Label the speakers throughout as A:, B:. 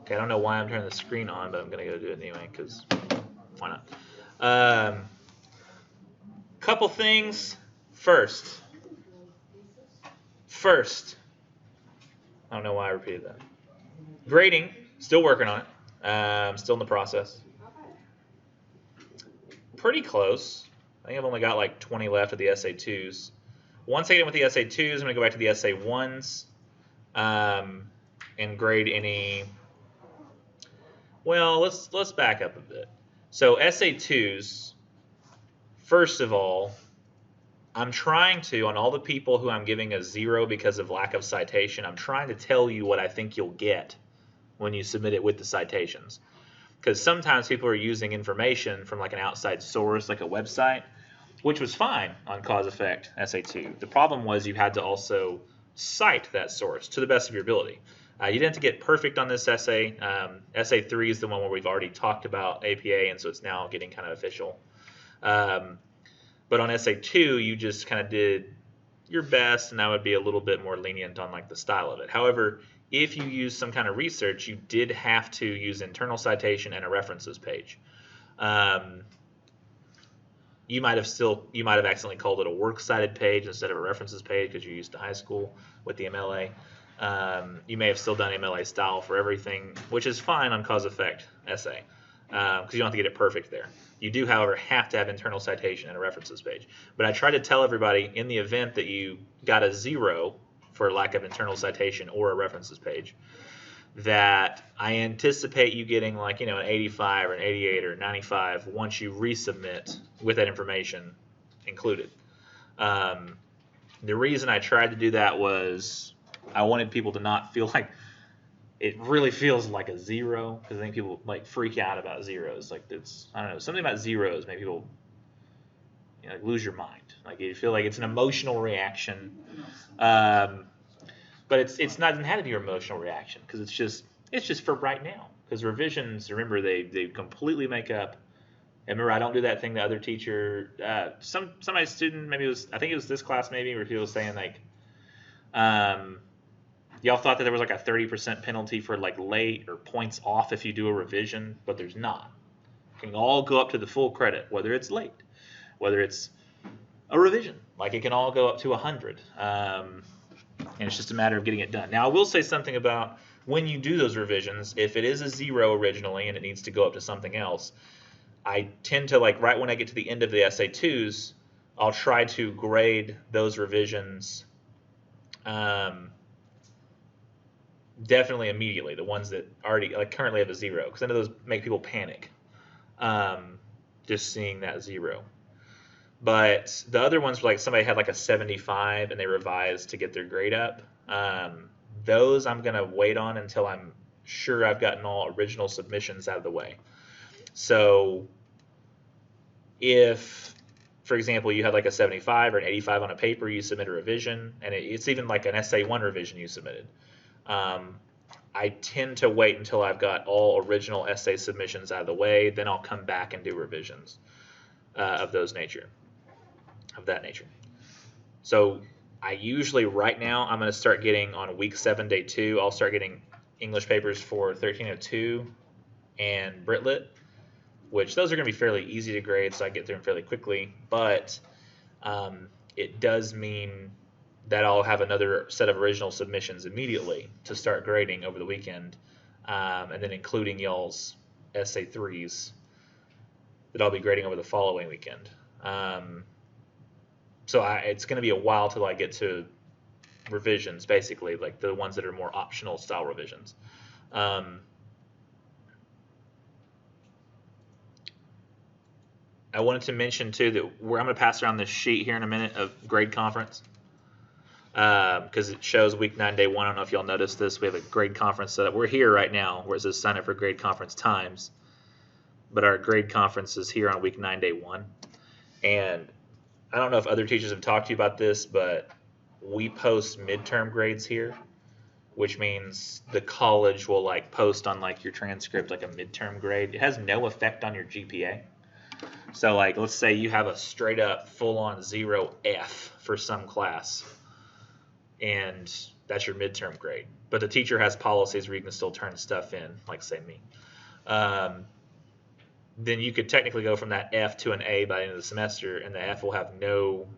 A: Okay, I don't know why I'm turning the screen on, but I'm going to go do it anyway, because why not? Couple things. First, I don't know why I repeated that. Grading, still working on it. Still in the process. Pretty close. I think I've only got like 20 left of the SA2s. Once I get in with the SA2s, I'm going to go back to the SA1s and grade any. Well, let's back up a bit. So SA2s, first of all, I'm trying to, on all the people who I'm giving a 0 because of lack of citation, I'm trying to tell you what I think you'll get when you submit it with the citations. Because sometimes people are using information from like an outside source, like a website, which was fine on cause effect SA2. The problem was you had to also cite that source to the best of your ability. You didn't have to get perfect on this essay. SA3 is the one where we've already talked about APA, and so it's now getting kind of official. But on SA2, you just kind of did your best, and I would be a little bit more lenient on like the style of it. However, if you use some kind of research, you did have to use internal citation and a references page. You might have accidentally called it a works cited page instead of a references page because you're used to high school with the MLA. You may have still done MLA style for everything, which is fine on cause effect essay because you don't have to get it perfect there. You do, however, have to have internal citation and a references page. But I try to tell everybody in the event that you got a 0 for lack of internal citation or a references page, that I anticipate you getting like, an 85 or an 88 or 95 once you resubmit with that information included. The reason I tried to do that was I wanted people to not feel like it really feels like a 0, because I think people like freak out about zeros. Like it's, I don't know, something about zeros make people lose your mind. Like you feel like it's an emotional reaction. But it's not, doesn't have to be your emotional reaction, because it's just for right now. Because revisions, remember, they completely make up. And remember, I don't do that thing the other teacher, somebody's student, maybe I think it was this class maybe, where he was saying like, y'all thought that there was like a 30% penalty for like late or points off if you do a revision, but there's not. It can all go up to the full credit, whether it's late, whether it's a revision. Like it can all go up to 100. And it's just a matter of getting it done. Now, I will say something about when you do those revisions. If it is a 0 originally and it needs to go up to something else, I tend to, like, right when I get to the end of the SA2s, I'll try to grade those revisions definitely immediately, the ones that already like currently have a 0, because I know those make people panic just seeing that 0. But the other ones, like somebody had like a 75 and they revised to get their grade up, those I'm going to wait on until I'm sure I've gotten all original submissions out of the way. So if, for example, you had like a 75 or an 85 on a paper, you submit a revision, and it's even like an SA1 revision you submitted, I tend to wait until I've got all original essay submissions out of the way. Then I'll come back and do revisions of that nature. So I usually, right now, I'm going to start getting on week 7, day 2, I'll start getting English papers for 1302 and Britlit, which those are going to be fairly easy to grade, so I get through them fairly quickly. But it does mean that I'll have another set of original submissions immediately to start grading over the weekend, and then including y'all's SA3s that I'll be grading over the following weekend. So it's going to be a while till I get to revisions, basically, like the ones that are more optional style revisions. I wanted to mention, too, that I'm going to pass around this sheet here in a minute of grade conference, because it shows week 9, day 1. I don't know if y'all noticed this. We have a grade conference set up. We're here right now where it says sign up for grade conference times, but our grade conference is here on week 9, day 1. And I don't know if other teachers have talked to you about this, but we post midterm grades here, which means the college will like post on like your transcript like a midterm grade. It has no effect on your GPA. So like, let's say you have a straight up full on 0 F for some class, and That's your midterm grade. But the teacher has policies where you can still turn stuff in, like say me. Then you could technically go from that F to an A by the end of the semester, and the F will have no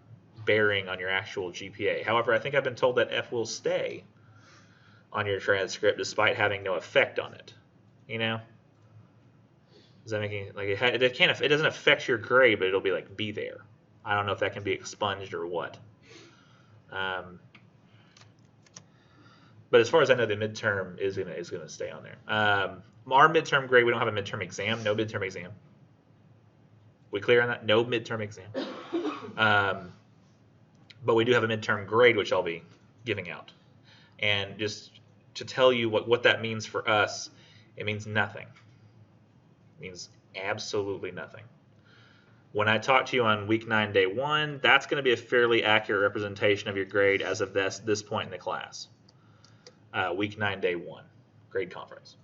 A: bearing on your actual GPA. However, I think I've been told that F will stay on your transcript despite having no effect on it. You know? Does that make any, like it doesn't affect your grade, but it'll be like be there. I don't know if that can be expunged or what. But as far as I know, the midterm is gonna stay on there. Our midterm grade, we don't have a midterm exam. No midterm exam. We clear on that? No midterm exam. But we do have a midterm grade, which I'll be giving out. And just to tell you what that means for us, it means nothing. It means absolutely nothing. When I talk to you on week 9, day 1, that's going to be a fairly accurate representation of your grade as of this point in the class. Week 9, day 1, grade conference.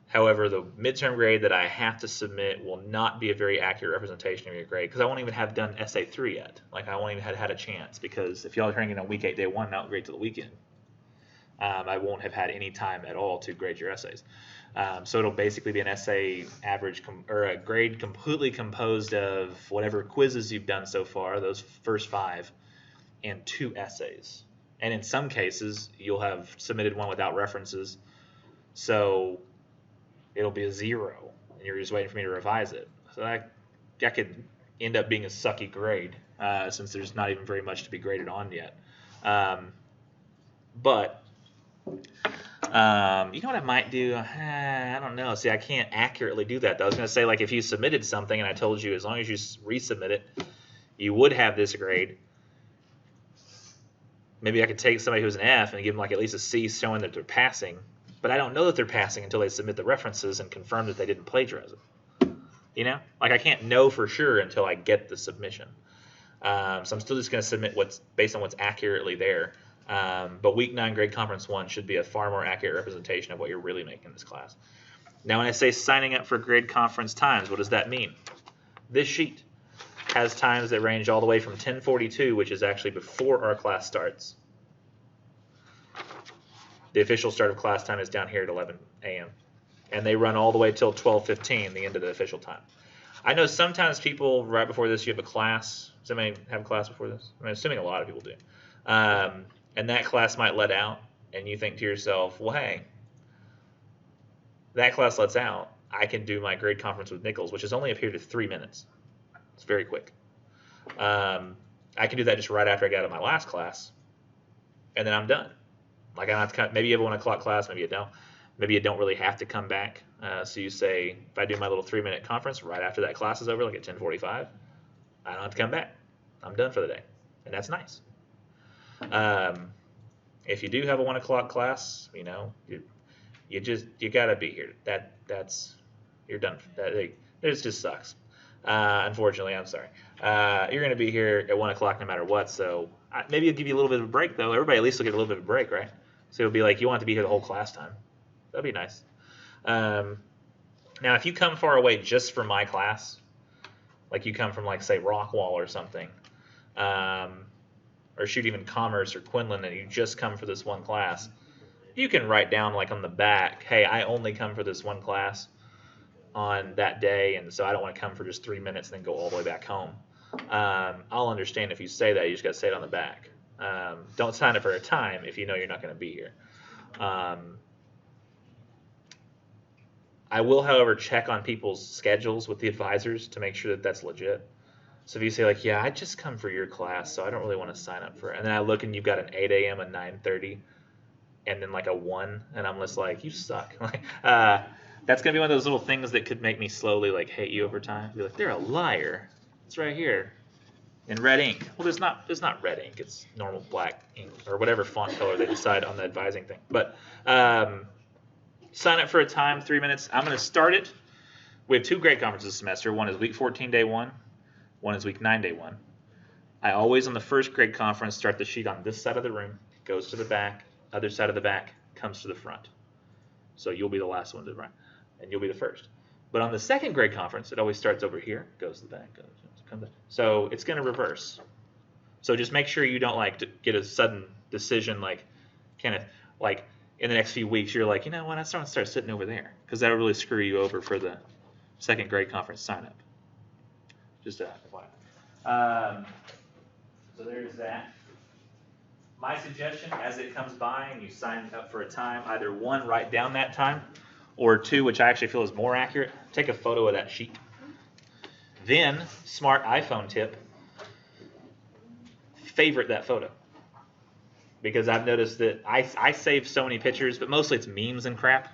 A: However, the midterm grade that I have to submit will not be a very accurate representation of your grade because I won't even have done Essay 3 yet. Like, I won't even have had a chance because if y'all are turning it on week 8, day 1, not grade till the weekend, I won't have had any time at all to grade your essays. So it'll basically be an essay average or a grade completely composed of whatever quizzes you've done so far, those first 5, and 2 essays. And in some cases, you'll have submitted one without references, so it'll be a 0, and you're just waiting for me to revise it. So that could end up being a sucky grade since there's not even very much to be graded on yet. But you know what I might do? I don't know. See, I can't accurately do that, though. I was going to say, like, if you submitted something and I told you as long as you resubmit it, you would have this grade. Maybe I could take somebody who's an F and give them, like, at least a C showing that they're passing. But I don't know that they're passing until they submit the references and confirm that they didn't plagiarize it. You know? Like, I can't know for sure until I get the submission. So I'm still just going to submit what's based on what's accurately there. But week 9 grade conference 1 should be a far more accurate representation of what you're really making in this class. Now, when I say signing up for grade conference times, what does that mean? This sheet has times that range all the way from 10:42, which is actually before our class starts. The official start of class time is down here at 11 a.m. And they run all the way till 12:15, the end of the official time. I know sometimes people, right before this, you have a class. Does anybody have a class before this? I'm assuming a lot of people do. And that class might let out, and you think to yourself, well, hey, that class lets out. I can do my grade conference with Nichols, which is only up here to 3 minutes. It's very quick. I can do that just right after I get out of my last class, and then I'm done. Like, I don't have to come, maybe you have a 1 o'clock class, maybe you don't. Maybe you don't really have to come back. So you say, if I do my little 3-minute conference right after that class is over, like at 10:45, I don't have to come back. I'm done for the day, and that's nice. If you do have a 1 o'clock class, you know, you gotta be here. You're done. It just sucks. Unfortunately, I'm sorry. You're gonna be here at 1 o'clock no matter what. So maybe it'll give you a little bit of a break, though. Everybody at least will get a little bit of a break, right? So it'll be like you want to be here the whole class time. That'd be nice. Now, if you come far away just for my class, like you come from, like, say, Rockwall or something, or shoot, even Commerce or Quinlan, and you just come for this one class, you can write down, like, on the back, hey, I only come for this one class on that day, and so I don't want to come for just 3 minutes and then go all the way back home. I'll understand if you say that. You just got to say it on the back. Don't sign up for a time if you know you're not going to be here. I will, however, check on people's schedules with the advisors to make sure that that's legit. So if you say, like, yeah, I just come for your class, so I don't really want to sign up for it. And then I look and you've got an 8 a.m., a 9:30, and then like a 1, and I'm just like, you suck. That's going to be one of those little things that could make me slowly, like, hate you over time. Be like, they're a liar. It's right here in red ink. Well, it's not red ink. It's normal black ink or whatever font color they decide on the advising thing. But sign up for a time, 3 minutes. I'm going to start it. We have 2 grade conferences this semester. One is week 14, day 1. One is week 9, day 1. I always, on the first grade conference, start the sheet on this side of the room, goes to the back, other side of the back, comes to the front. So you'll be the last one to the right, and you'll be the first. But on the second grade conference, it always starts over here, goes to the back, comes back. So it's going to reverse. So just make sure you don't, like, get a sudden decision like, kind of like in the next few weeks, you're like, you know what, I want to start sitting over there because that'll really screw you over for the second grade conference sign up. Just FYI. So there's that. My suggestion, as it comes by and you sign up for a time, either one, write down that time, or two, which I actually feel is more accurate, take a photo of that sheet. Then, smart iPhone tip, favorite that photo. Because I've noticed that I save so many pictures, but mostly it's memes and crap.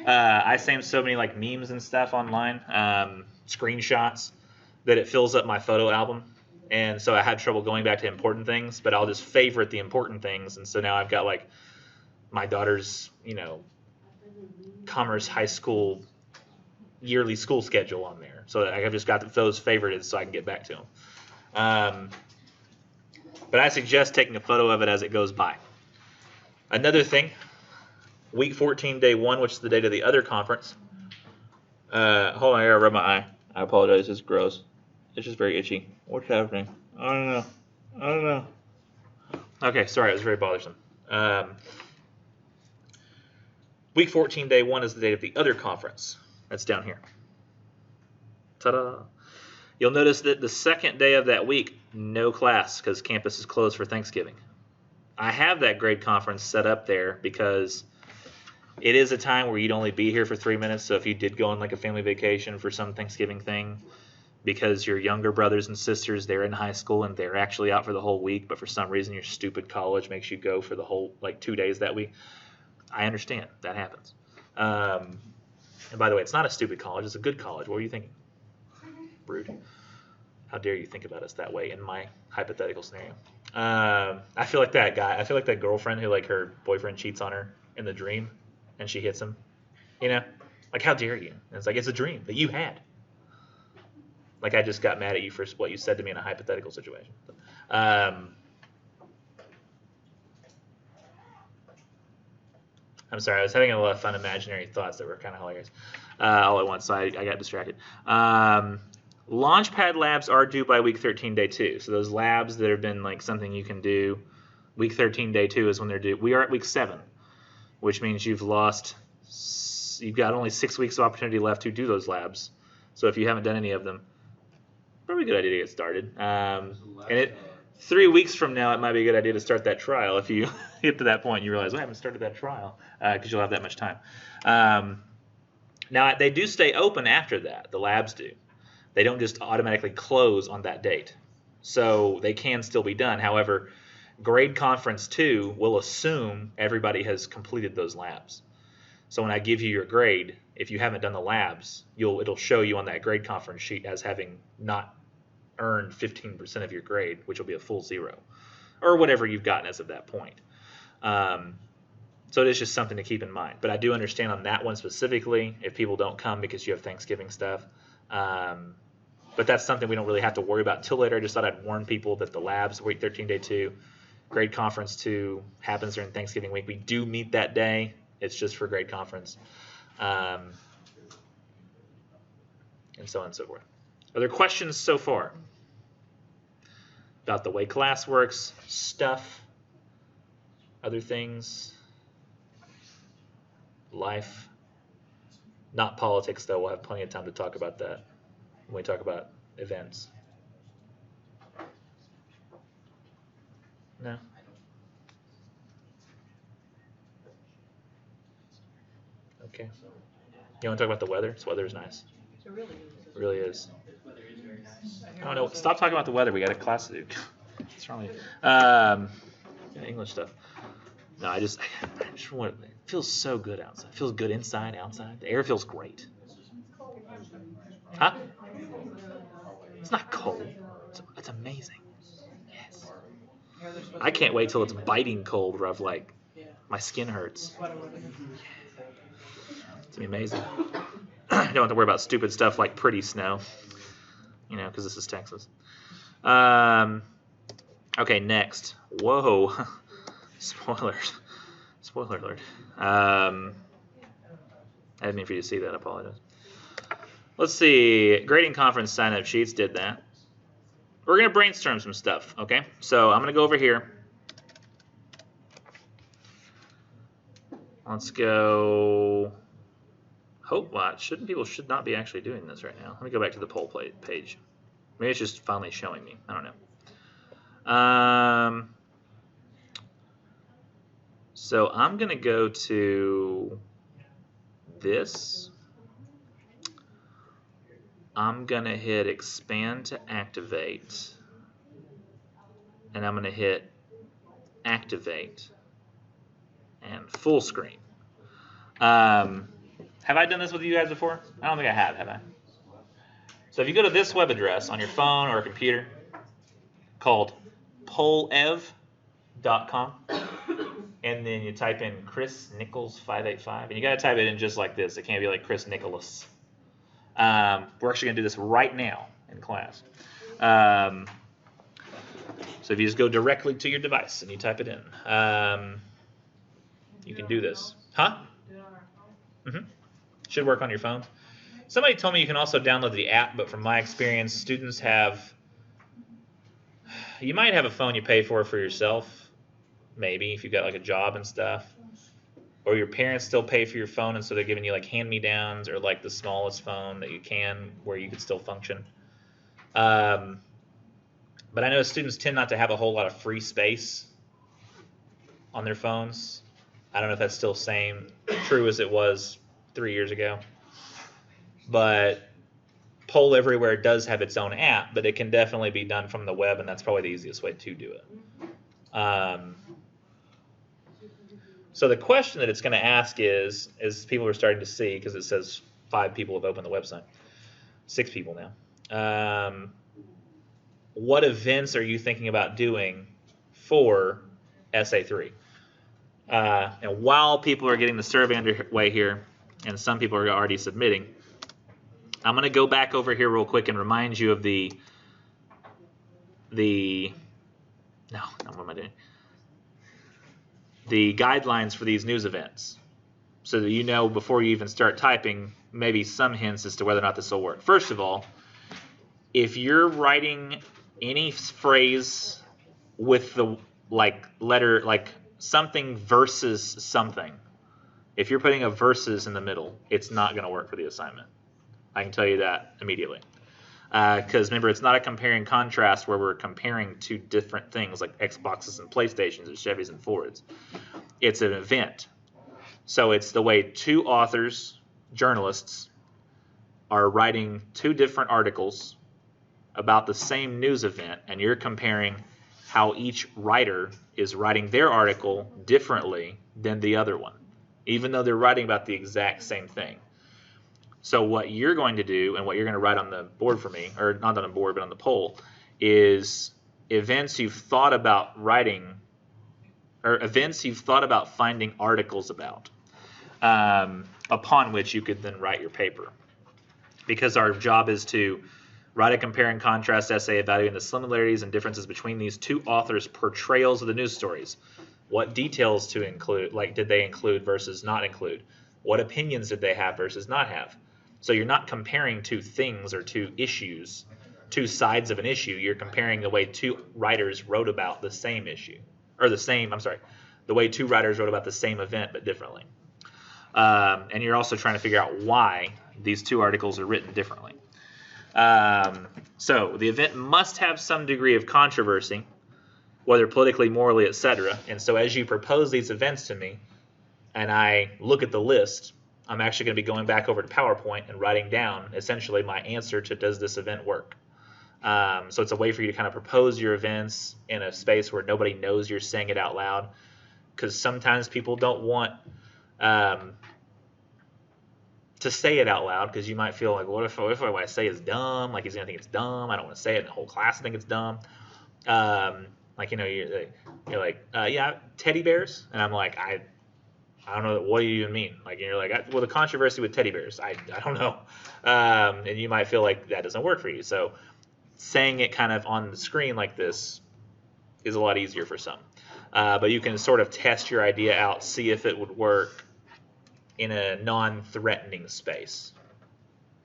A: I save so many like memes and stuff online, screenshots, that it fills up my photo album. And so I had trouble going back to important things, but I'll just favorite the important things. And so now I've got like my daughter's, Commerce High School yearly school schedule on there. So I've just got those favorited so I can get back to them. But I suggest taking a photo of it as it goes by. Another thing, week 14, day 1, which is the date of the other conference. Hold on, I gotta rub my eye. I apologize, it's gross. It's just very itchy. What's happening? I don't know. Okay, sorry, it was very bothersome. Week 14, day 1 is the date of the other conference. That's down here. Ta-da! You'll notice that the second day of that week, no class because campus is closed for Thanksgiving. I have that grade conference set up there because it is a time where you'd only be here for 3 minutes. So if you did go on like a family vacation for some Thanksgiving thing, because your younger brothers and sisters, they're in high school and they're actually out for the whole week, but for some reason your stupid college makes you go for the whole, like 2 days that week. I understand. That happens. And by the way, it's not a stupid college. It's a good college. What were you thinking? Rude. How dare you think about us that way in my hypothetical scenario. I feel like that guy. I feel like that girlfriend who like her boyfriend cheats on her in the dream and she hits him. Like how dare you? And it's like, it's a dream that you had. Like I just got mad at you for what you said to me in a hypothetical situation. I'm sorry, I was having a lot of fun imaginary thoughts that were kind of hilarious all at once, so I got distracted. Launchpad labs are due by week 13, day 2. So those labs that have been like something you can do, week 13, day 2 is when they're due. We are at week 7, which means you've got only 6 weeks of opportunity left to do those labs. So if you haven't done any of them, probably a good idea to get started. And 3 weeks from now, it might be a good idea to start that trial. If you get to that point, you realize, I haven't started that trial because you'll have that much time. Now, they do stay open after that. The labs do. They don't just automatically close on that date. So they can still be done. However, grade conference 2 will assume everybody has completed those labs. So when I give you your grade, if you haven't done the labs, it'll show you on that grade conference sheet as having not earned 15% of your grade, which will be a full 0, or whatever you've gotten as of that point. So it is just something to keep in mind. But I do understand on that one specifically, if people don't come because you have Thanksgiving stuff. But that's something we don't really have to worry about until later. I just thought I'd warn people that the labs, week 13, day 2, grade conference 2 happens during Thanksgiving week. We do meet that day. It's just for grade conference. And so on and so forth. Are there questions so far about the way class works, stuff, other things, life? Not politics, though. We'll have plenty of time to talk about that when we talk about events. No? Okay. You want to talk about the weather? This weather is nice.
B: It really is.
A: It really is.
B: This weather is very nice.
A: Oh, no. Stop talking about the weather. We got a class to do. What's wrong with you? English stuff. No, I just want it feels so good outside. It feels good inside, outside. The air feels great. Huh? It's not cold. It's amazing. Yes. I can't wait till it's biting cold where I've like, my skin hurts. It's gonna be amazing. You don't have to worry about stupid stuff like pretty snow, because this is Texas. Okay, next. Whoa. Spoilers. Spoiler alert. I didn't mean for you to see that. I apologize. Let's see. Grading conference sign-up sheets did that. We're going to brainstorm some stuff, okay? So I'm going to go over here. Let's go. People should not be actually doing this right now. Let me go back to the poll page. Maybe it's just finally showing me. I don't know. So I'm going to go to this. I'm going to hit expand to activate. And I'm going to hit activate and full screen. Have I done this with you guys before? I don't think I have I? So if you go to this web address on your phone or a computer called pollev.com, and then you type in Chris Nichols 585, and you got to type it in just like this. It can't be like Chris Nicholas. We're actually going to do this right now in class. So if you just go directly to your device and you type it in, you can do this. Huh? Mm-hmm. Should work on your phone. Somebody told me you can also download the app, but from my experience, students you might have a phone you pay for yourself, maybe, if you've got like a job and stuff. Or your parents still pay for your phone, and so they're giving you like hand-me-downs or like the smallest phone that you can where you could still function. But I know students tend not to have a whole lot of free space on their phones. I don't know if that's still true as it was 3 years ago. But Poll Everywhere does have its own app, but it can definitely be done from the web, and that's probably the easiest way to do it. So the question that it's going to ask is people are starting to see, because it says 5 people have opened the website, 6 people now. What events are you thinking about doing for SA3? And while people are getting the survey underway here, and some people are already submitting, I'm going to go back over here real quick and remind you of what am I doing? The guidelines for these news events, so that you know before you even start typing maybe some hints as to whether or not this will work. First of all, if you're writing any phrase with the letter something versus something, if you're putting a versus in the middle, it's not going to work for the assignment. I can tell you that immediately. Because remember, it's not a compare and contrast where we're comparing two different things like Xboxes and PlayStations and Chevys and Fords. It's an event. So it's the way 2 authors, journalists, are writing 2 different articles about the same news event, and you're comparing how each writer is writing their article differently than the other one, even though they're writing about the exact same thing. So what you're going to do, and what you're going to write on the board for me, or not on the board, but on the poll, is events you've thought about writing, or events you've thought about finding articles about, upon which you could then write your paper. Because our job is to write a compare and contrast essay evaluating the similarities and differences between these 2 authors' portrayals of the news stories. What details to include, did they include versus not include? What opinions did they have versus not have? So you're not comparing 2 things or 2 issues, 2 sides of an issue. You're comparing the way 2 writers wrote about the same issue, or the way 2 writers wrote about the same event but differently. And you're also trying to figure out why these 2 articles are written differently. So the event must have some degree of controversy, whether politically, morally, etc. And so as you propose these events to me, and I look at the list, I'm actually going to be going back over to PowerPoint and writing down essentially my answer to does this event work. So it's a way for you to kind of propose your events in a space where nobody knows you're saying it out loud, because sometimes people don't want to say it out loud, because you might feel like, what if what I say is dumb? Like, he's going to think it's dumb. I don't want to say it, and the whole class will think it's dumb. You're like, yeah, teddy bears? And I'm like, I don't know, what do you even mean? Like, you're like, well, the controversy with teddy bears, I don't know. And you might feel like that doesn't work for you. So saying it kind of on the screen like this is a lot easier for some. But you can sort of test your idea out, see if it would work in a non-threatening space.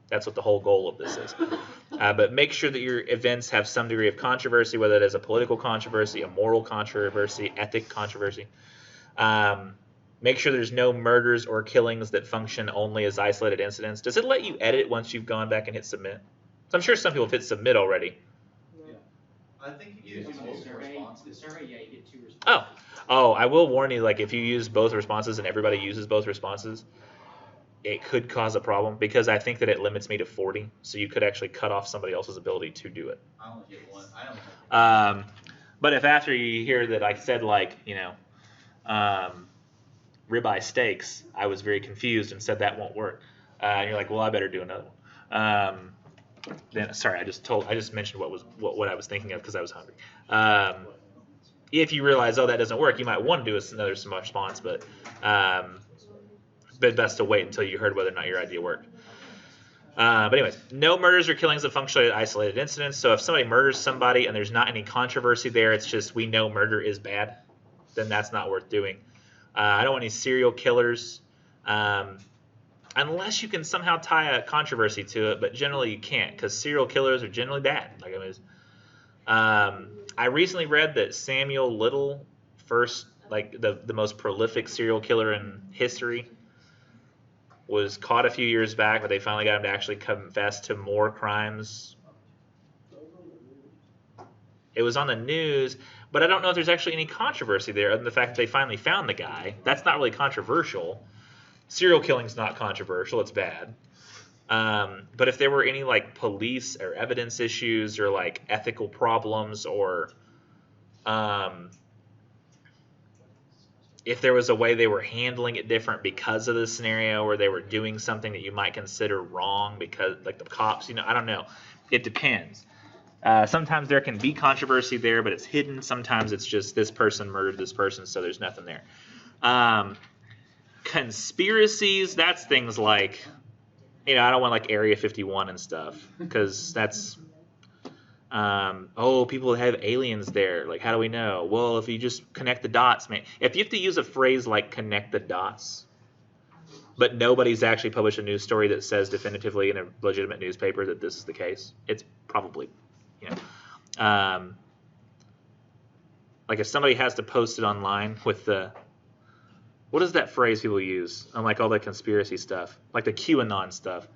A: That's what the whole goal of this is. But make sure that your events have some degree of controversy, whether it is a political controversy, a moral controversy, ethic controversy. Make sure there's no murders or killings that function only as isolated incidents. Does it let you edit once you've gone back and hit submit? So I'm sure some people have hit submit already.
B: Yeah. I think you use multiple responses.
C: The survey, yeah, you get 2 responses.
A: Oh, I will warn you, like if you use both responses and everybody uses both responses, it could cause a problem because I think that it limits me to 40. So you could actually cut off somebody else's ability to do it.
B: I only get one. I only have
A: But if after you hear that I said like, ribeye steaks, I was very confused and said that won't work. And you're like, well, I better do another one. Then sorry, I just mentioned what I was thinking of because I was hungry. If you realize, oh, that doesn't work, you might want to do another smart response, but best to wait until you heard whether or not your idea worked. But anyways, no murders or killings that function as isolated incidents. So if somebody murders somebody and there's not any controversy there, it's just we know murder is bad, then that's not worth doing. I don't want any serial killers, unless you can somehow tie a controversy to it, but generally you can't because serial killers are generally bad. Like I recently read that Samuel Little, first like the most prolific serial killer in history, was caught a few years back, but they finally got him to actually confess to more crimes. It was on the news, but I don't know if there's actually any controversy there other than the fact that they finally found the guy. That's not really controversial. Serial killing's not controversial. It's bad. But if there were any like police or evidence issues or like ethical problems or if there was a way they were handling it different because of the scenario or they were doing something that you might consider wrong because like the cops, I don't know. It depends. Sometimes there can be controversy there, but it's hidden. Sometimes it's just this person murdered this person, so there's nothing there. Conspiracies, that's things like, I don't want like Area 51 and stuff because that's, people have aliens there. Like, how do we know? Well, if you just connect the dots, man. If you have to use a phrase like connect the dots, but nobody's actually published a news story that says definitively in a legitimate newspaper that this is the case, it's probably, like if somebody has to post it online with what is that phrase people use on like all the conspiracy stuff, like the QAnon stuff?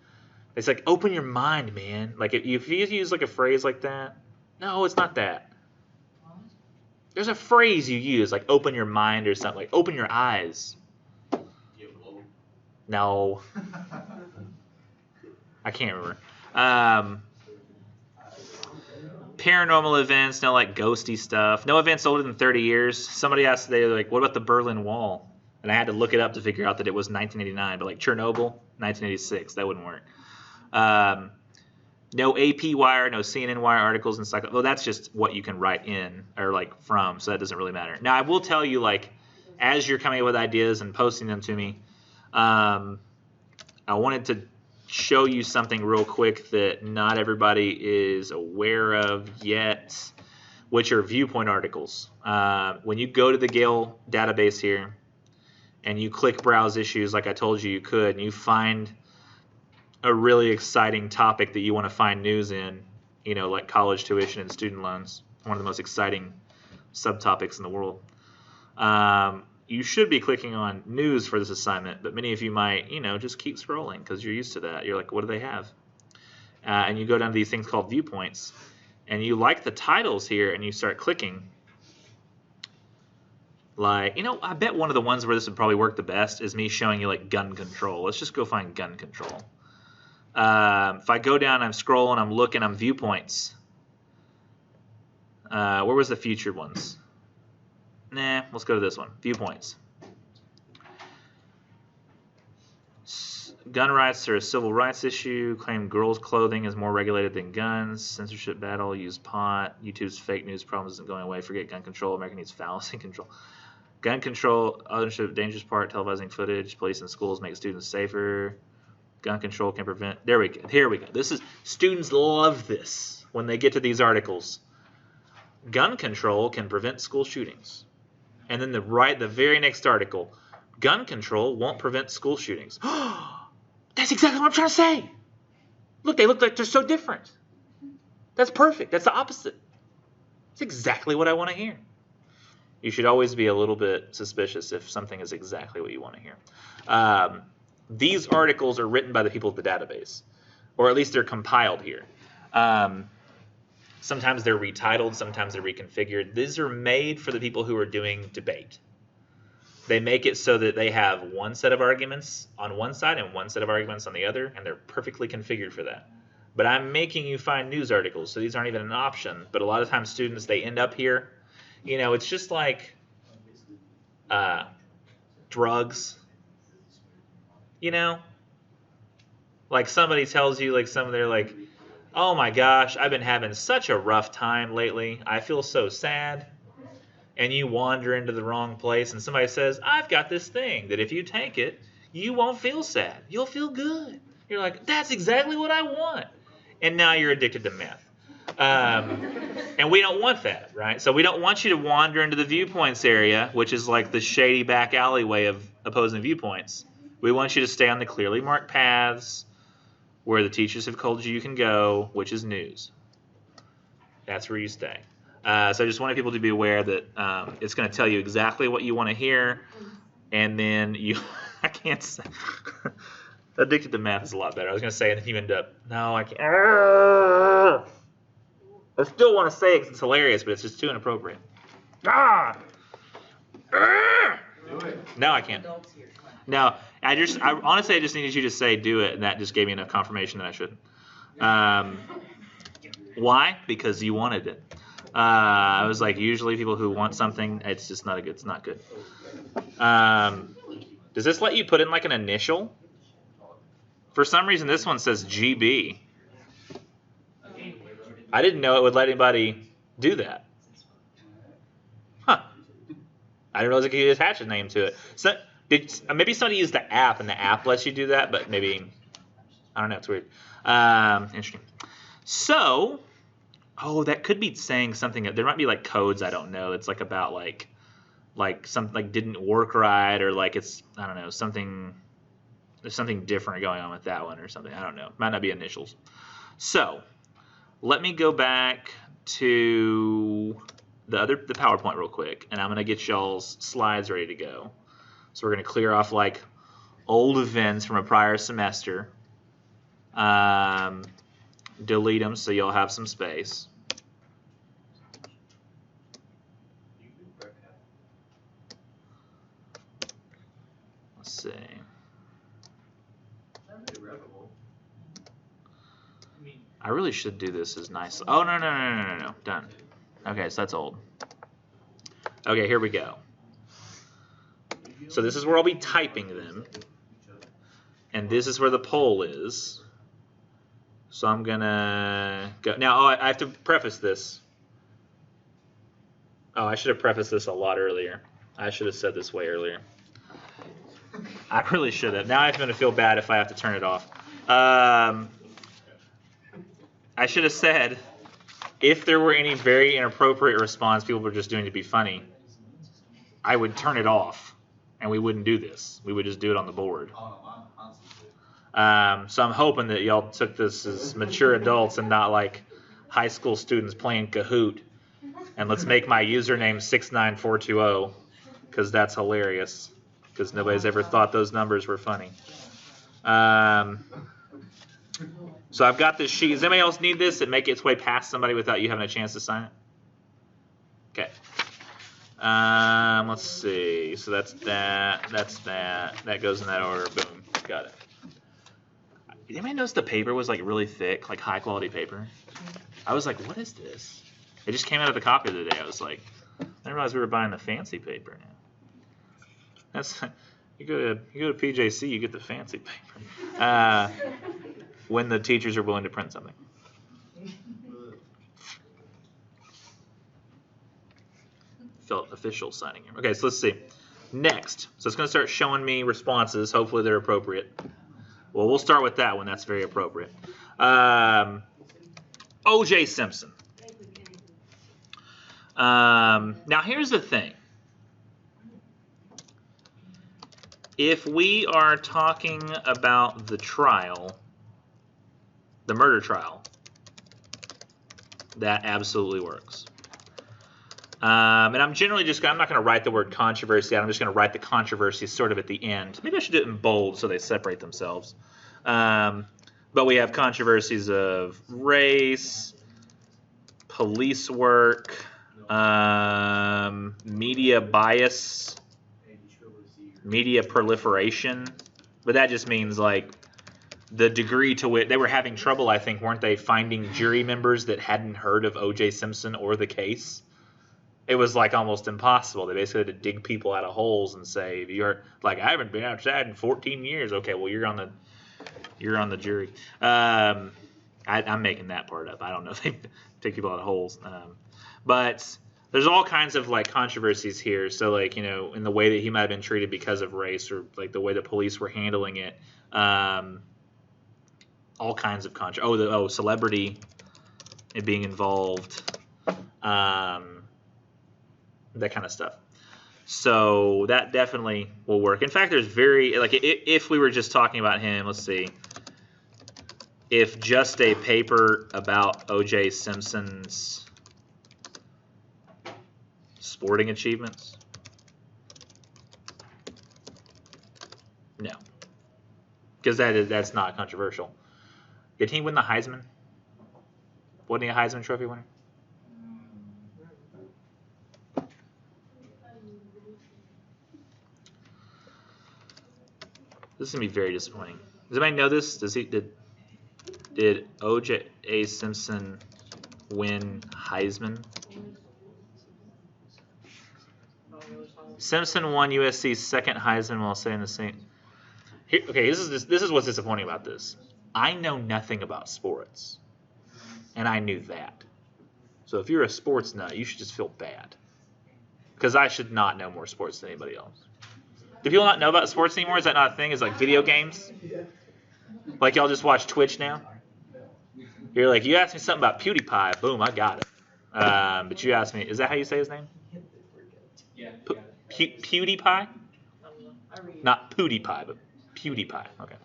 A: It's like, open your mind, man. Like if you use like a phrase like that, no, it's not that. There's a phrase you use like open your mind or something, like open your eyes. No. I can't remember. Paranormal events, no like ghosty stuff. No events older than 30 years. Somebody asked, they were like, what about the Berlin Wall? And I had to look it up to figure out that it was 1989. But like Chernobyl, 1986. That wouldn't work. No AP Wire, no CNN Wire articles and well, that's just what you can write in or like from, so that doesn't really matter. Now I will tell you, like, as you're coming up with ideas and posting them to me, I wanted to show you something real quick that not everybody is aware of yet, which are viewpoint articles. When you go to the Gale database here and you click browse issues like I told you could, and you find a really exciting topic that you want to find news in, like college tuition and student loans, one of the most exciting subtopics in the world. You should be clicking on news for this assignment, but many of you might, just keep scrolling because you're used to that. You're like, what do they have? And you go down to these things called viewpoints, and you like the titles here, and you start clicking. Like, I bet one of the ones where this would probably work the best is me showing you like gun control. Let's just go find gun control. If I go down, I'm scrolling, I'm looking, I'm viewpoints. Where was the featured ones? Nah, let's go to this one. Viewpoints. Gun rights are a civil rights issue. Claim girls' clothing is more regulated than guns. Censorship battle. Use pot. YouTube's fake news problem isn't going away. Forget gun control. America needs fallacy control. Gun control. Ownership. Dangerous part. Televising footage. Police in schools make students safer. Gun control can prevent. There we go. Here we go. This is, students love this when they get to these articles. Gun control can prevent school shootings. And then the very next article, gun control won't prevent school shootings. That's exactly what I'm trying to say. Look, they look like they're so different. That's perfect. That's the opposite. That's exactly what I want to hear. You should always be a little bit suspicious if something is exactly what you want to hear. These articles are written by the people at the database, or at least they're compiled here. Sometimes they're retitled, sometimes they're reconfigured. These are made for the people who are doing debate. They make it so that they have one set of arguments on one side and one set of arguments on the other, and they're perfectly configured for that. But I'm making you find news articles, so these aren't even an option. But a lot of times students, they end up here. You know, it's just like drugs. You know? Like somebody tells you, like they're like, oh my gosh, I've been having such a rough time lately. I feel so sad. And you wander into the wrong place, and somebody says, I've got this thing that if you take it, you won't feel sad. You'll feel good. You're like, that's exactly what I want. And now you're addicted to meth. And we don't want that, right? So we don't want you to wander into the viewpoints area, which is like the shady back alleyway of opposing viewpoints. We want you to stay on the clearly marked paths where the teachers have told you can go, which is news. That's where you stay. So I just wanted people to be aware that it's going to tell you exactly what you want to hear, and then you, I can't say, addicted to math is a lot better. I was going to say, and then you end up, no, I can't. I still want to say it because it's hilarious, but it's just too inappropriate. No, I can't. No, honestly, I just needed you to say do it, and that just gave me enough confirmation that I shouldn't. Why? Because you wanted it. I was like, usually people who want something, it's just not it's not good. Does this let you put in like an initial? For some reason, this one says GB. I didn't know it would let anybody do that. Huh. I didn't realize it could attach a name to it. So maybe somebody used the app, and the app lets you do that, but maybe, I don't know, it's weird. Interesting. So, oh, that could be saying something. There might be like codes I don't know. It's like about like something like didn't work right, or like it's, I don't know, something. There's something different going on with that one or something. I don't know. Might not be initials. So let me go back to the PowerPoint real quick, and I'm gonna get y'all's slides ready to go. So we're gonna clear off like old events from a prior semester. Delete them so you'll have some space. Let's see. I really should do this as nice. Oh, no. Done. Okay, so that's old. Okay, here we go. So this is where I'll be typing them. And this is where the poll is. So I'm going to go. Now, I have to preface this. Oh, I should have prefaced this a lot earlier. I should have said this way earlier. I really should have. Now I'm going to feel bad if I have to turn it off. I should have said, if there were any very inappropriate response people were just doing to be funny, I would turn it off, and we wouldn't do this. We would just do it on the board. So I'm hoping that y'all took this as mature adults and not like high school students playing Kahoot. And let's make my username 69420, because that's hilarious, because nobody's ever thought those numbers were funny. So I've got this sheet. Does anybody else need this and make its way past somebody without you having a chance to sign it? Okay. Let's see. So that's that. That's that. That goes in that order. Boom. Got it. Did anybody notice the paper was like really thick, like high quality paper? I was like, what is this? It just came out of the copy the other day. I was like, I didn't realize we were buying the fancy paper now. That's you go to PJC, you get the fancy paper. When the teachers are willing to print something. Felt official signing here. Okay, so let's see. Next. So it's going to start showing me responses. Hopefully they're appropriate. Well, we'll start with that one. That's very appropriate. O.J. Simpson. Now, here's the thing. If we are talking about the trial, the murder trial, that absolutely works. And I'm generally I'm not going to write the word controversy out. I'm just going to write the controversy sort of at the end. Maybe I should do it in bold so they separate themselves. But we have controversies of race, police work, media bias, media proliferation. But that just means like the degree to which they were having trouble, I think, weren't they, finding jury members that hadn't heard of O.J. Simpson or the case? It was like almost impossible. They basically had to dig people out of holes and say, "You're like, I haven't been outside in 14 years." Okay, well, you're on the jury. I'm making that part up. I don't know if they take people out of holes, but there's all kinds of like controversies here. So like, in the way that he might have been treated because of race, or like the way the police were handling it. All kinds of celebrity and being involved. That kind of stuff. So that definitely will work. In fact, there's if we were just talking about him, let's see. If just a paper about O.J. Simpson's sporting achievements. No. Because that's not controversial. Did he win the Heisman? Wasn't he a Heisman Trophy winner? This is gonna be very disappointing. Does anybody know this? Did O.J. Simpson win Heisman? Simpson won USC's second Heisman while saying the same. Okay, this is what's disappointing about this. I know nothing about sports, and I knew that. So if you're a sports nut, you should just feel bad, because I should not know more sports than anybody else. Do people not know about sports anymore? Is that not a thing? Is like video games? Like y'all just watch Twitch now? You're like, you asked me something about PewDiePie, boom, I got it. But you asked me, is that how you say his name?
B: Yeah.
A: PewDiePie? Not PewDiePie, but PewDiePie. Okay.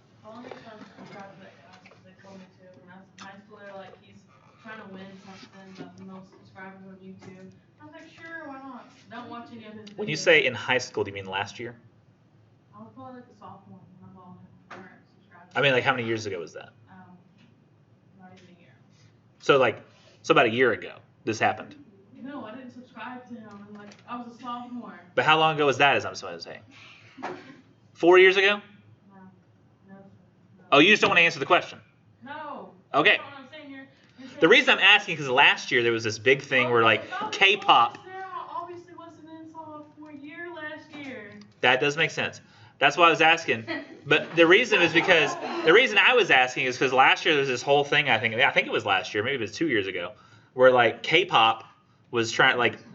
C: Trying to win something, the most subscribers on YouTube. I was like, sure, why not? Don't watch any of his videos.
A: When you say in high school, do you mean last year?
C: I was probably like a sophomore when I all my current subscribers.
A: I mean, like how many years ago was that?
C: Not even a year.
A: So about a year ago, this happened.
C: No, I didn't subscribe to him. I was a sophomore.
A: But how long ago was that, as I'm supposed to say? 4 years ago?
C: No.
A: Oh, you just don't want to answer the question.
C: No.
A: Okay.
C: That's not what I'm saying here.
A: The reason I'm asking is because last year there was this big thing where like K-pop.
C: Obviously wasn't in sophomore year last year.
A: That does make sense. That's why I was asking. But the reason I was asking is because last year there was this whole thing. I think it was last year, maybe it was 2 years ago, where like K-pop was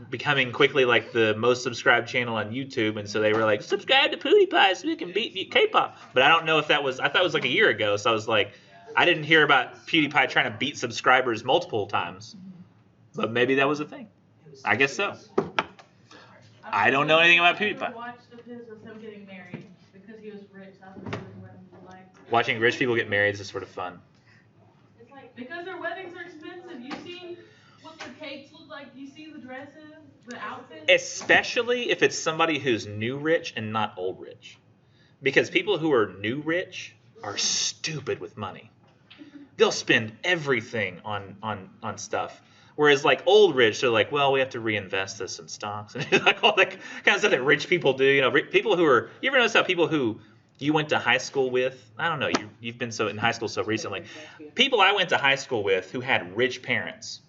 A: becoming quickly like the most subscribed channel on YouTube, and so they were like, subscribe to PewDiePie so we can beat K-pop. But I don't know if that was. I thought it was like a year ago, so I was like, I didn't hear about PewDiePie trying to beat subscribers multiple times, but maybe that was a thing. I guess so. I don't know anything about PewDiePie.
C: I watched the his of him getting married because he was rich. That's what he liked.
A: Watching rich people get married is just sort of fun.
C: It's like, because their weddings are expensive. You see what the cakes look like. You see the dresses, the outfits.
A: Especially if it's somebody who's new rich and not old rich. Because people who are new rich are stupid with money. They'll spend everything on stuff. Whereas like old rich, they're like, well, we have to reinvest this in stocks and like all that kind of stuff that rich people do. People who are. You ever notice how people who you went to high school with? I don't know. You've been so in high school so recently. People I went to high school with who had rich parents,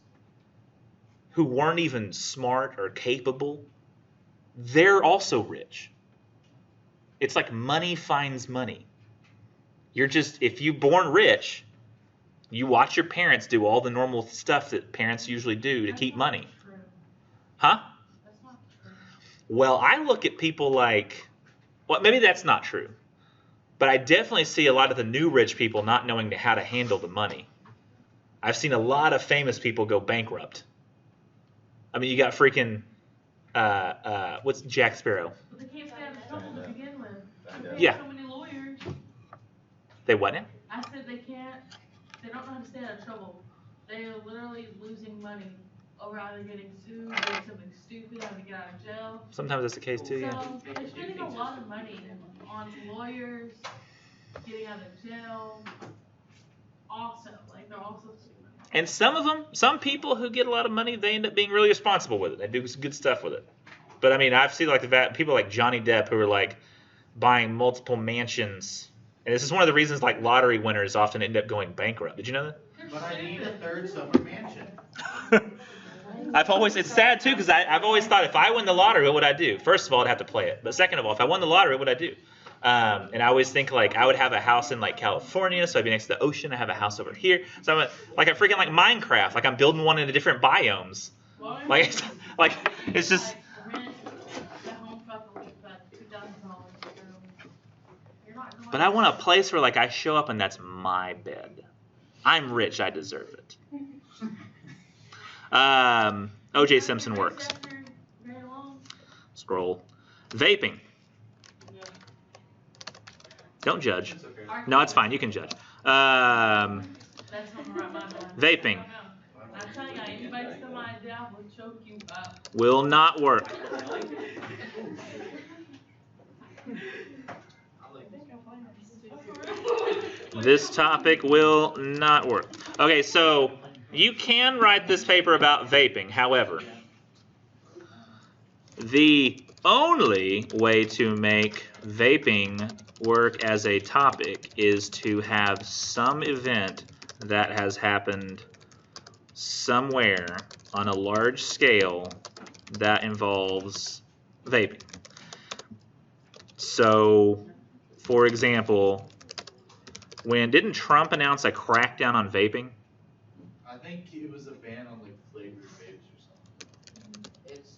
A: who weren't even smart or capable, they're also rich. It's like money finds money. If you're born rich, you watch your parents do all the normal stuff that parents usually do to keep money. Huh?
C: That's not true.
A: Well, I look at people like, well, maybe that's not true. But I definitely see a lot of the new rich people not knowing how to handle the money. I've seen a lot of famous people go bankrupt. I mean, you got freaking, what's Jack Sparrow?
C: But they can't stay out of trouble to begin with.
A: Yeah.
C: So many lawyers.
A: They what now?
C: I said they don't know how to stay out of trouble. They are literally losing money over either getting sued, doing something stupid, having to get out of jail.
A: Sometimes that's the case too, yeah.
C: So they're spending a lot of money on lawyers, getting out of jail. Also, like they're also spending money.
A: And some people who get a lot of money, they end up being really responsible with it. They do some good stuff with it. But I mean, I've seen like people like Johnny Depp who are like buying multiple mansions. And this is one of the reasons like lottery winners often end up going bankrupt. Did you know that?
B: But I need a third summer mansion.
A: It's sad too because I've always thought if I win the lottery, what would I do? First of all, I'd have to play it. But second of all, if I won the lottery, what would I do? And I always think like I would have a house in like California, so I'd be next to the ocean. I have a house over here, so I'm like freaking like Minecraft, like I'm building one in the different biomes. Like it's just. But I want a place where like I show up and that's my bed. I'm rich, I deserve it. O.J. Simpson works. Scroll. Vaping. Don't judge. No, it's fine. You can judge. Vaping.
C: I'm telling you, anybody steal my idea, will choke you up.
A: Will not work. This topic will not work. Okay, so you can write this paper about vaping. However, the only way to make vaping work as a topic is to have some event that has happened somewhere on a large scale that involves vaping. So, for example, didn't Trump announce a crackdown on vaping?
B: I think it was a ban on like flavored vapes or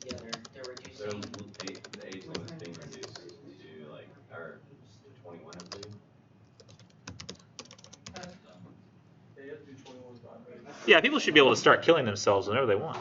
B: something.
D: They're reducing. The age limit being reduced to like or to 21, I believe.
A: Yeah, people should be able to start killing themselves whenever they want.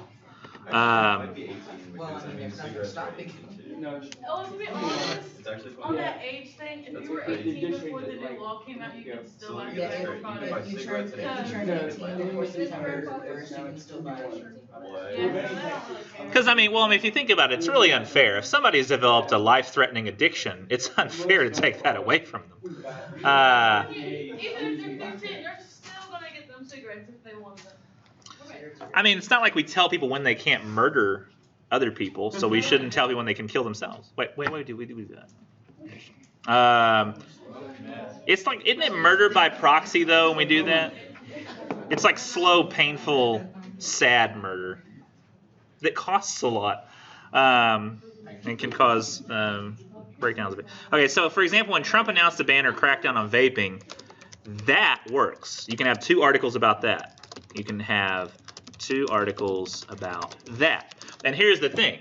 D: It might be 18
E: Well,
D: because
E: I mean, there's nothing
D: cigarettes are
E: stopping.
D: 18 too.
C: Oh, to be honest,
D: It's actually
C: on
D: 20.
C: that age thing, if
D: That's
C: you were
D: okay.
C: 18 before the new law came out, you could still buy
E: Yeah,
C: flavor
D: if
C: products.
D: buy
E: if you turn
D: cigarettes
E: if
D: at
E: you
D: 18,
E: turn 18 before
C: This
E: September
C: grandfather
E: 1st, you can still buy anything.
D: What?
C: Yeah, so they don't really care.
A: Because, I mean, if you think about it, it's really unfair. If somebody's developed a life-threatening addiction, it's unfair to take that away from them.
C: Even if they're 15, they're still gonna get them cigarettes if they want them.
A: I mean, it's not like we tell people when they can't murder other people, so we shouldn't tell people when they can kill themselves. Wait, do we do that? It's like, isn't it murder by proxy, though, when we do that? It's like slow, painful, sad murder that costs a lot and can cause breakdowns of it. Okay, so for example, when Trump announced a ban or crackdown on vaping, that works. You can have 2 articles about that. You can have 2 articles about that. And here's the thing.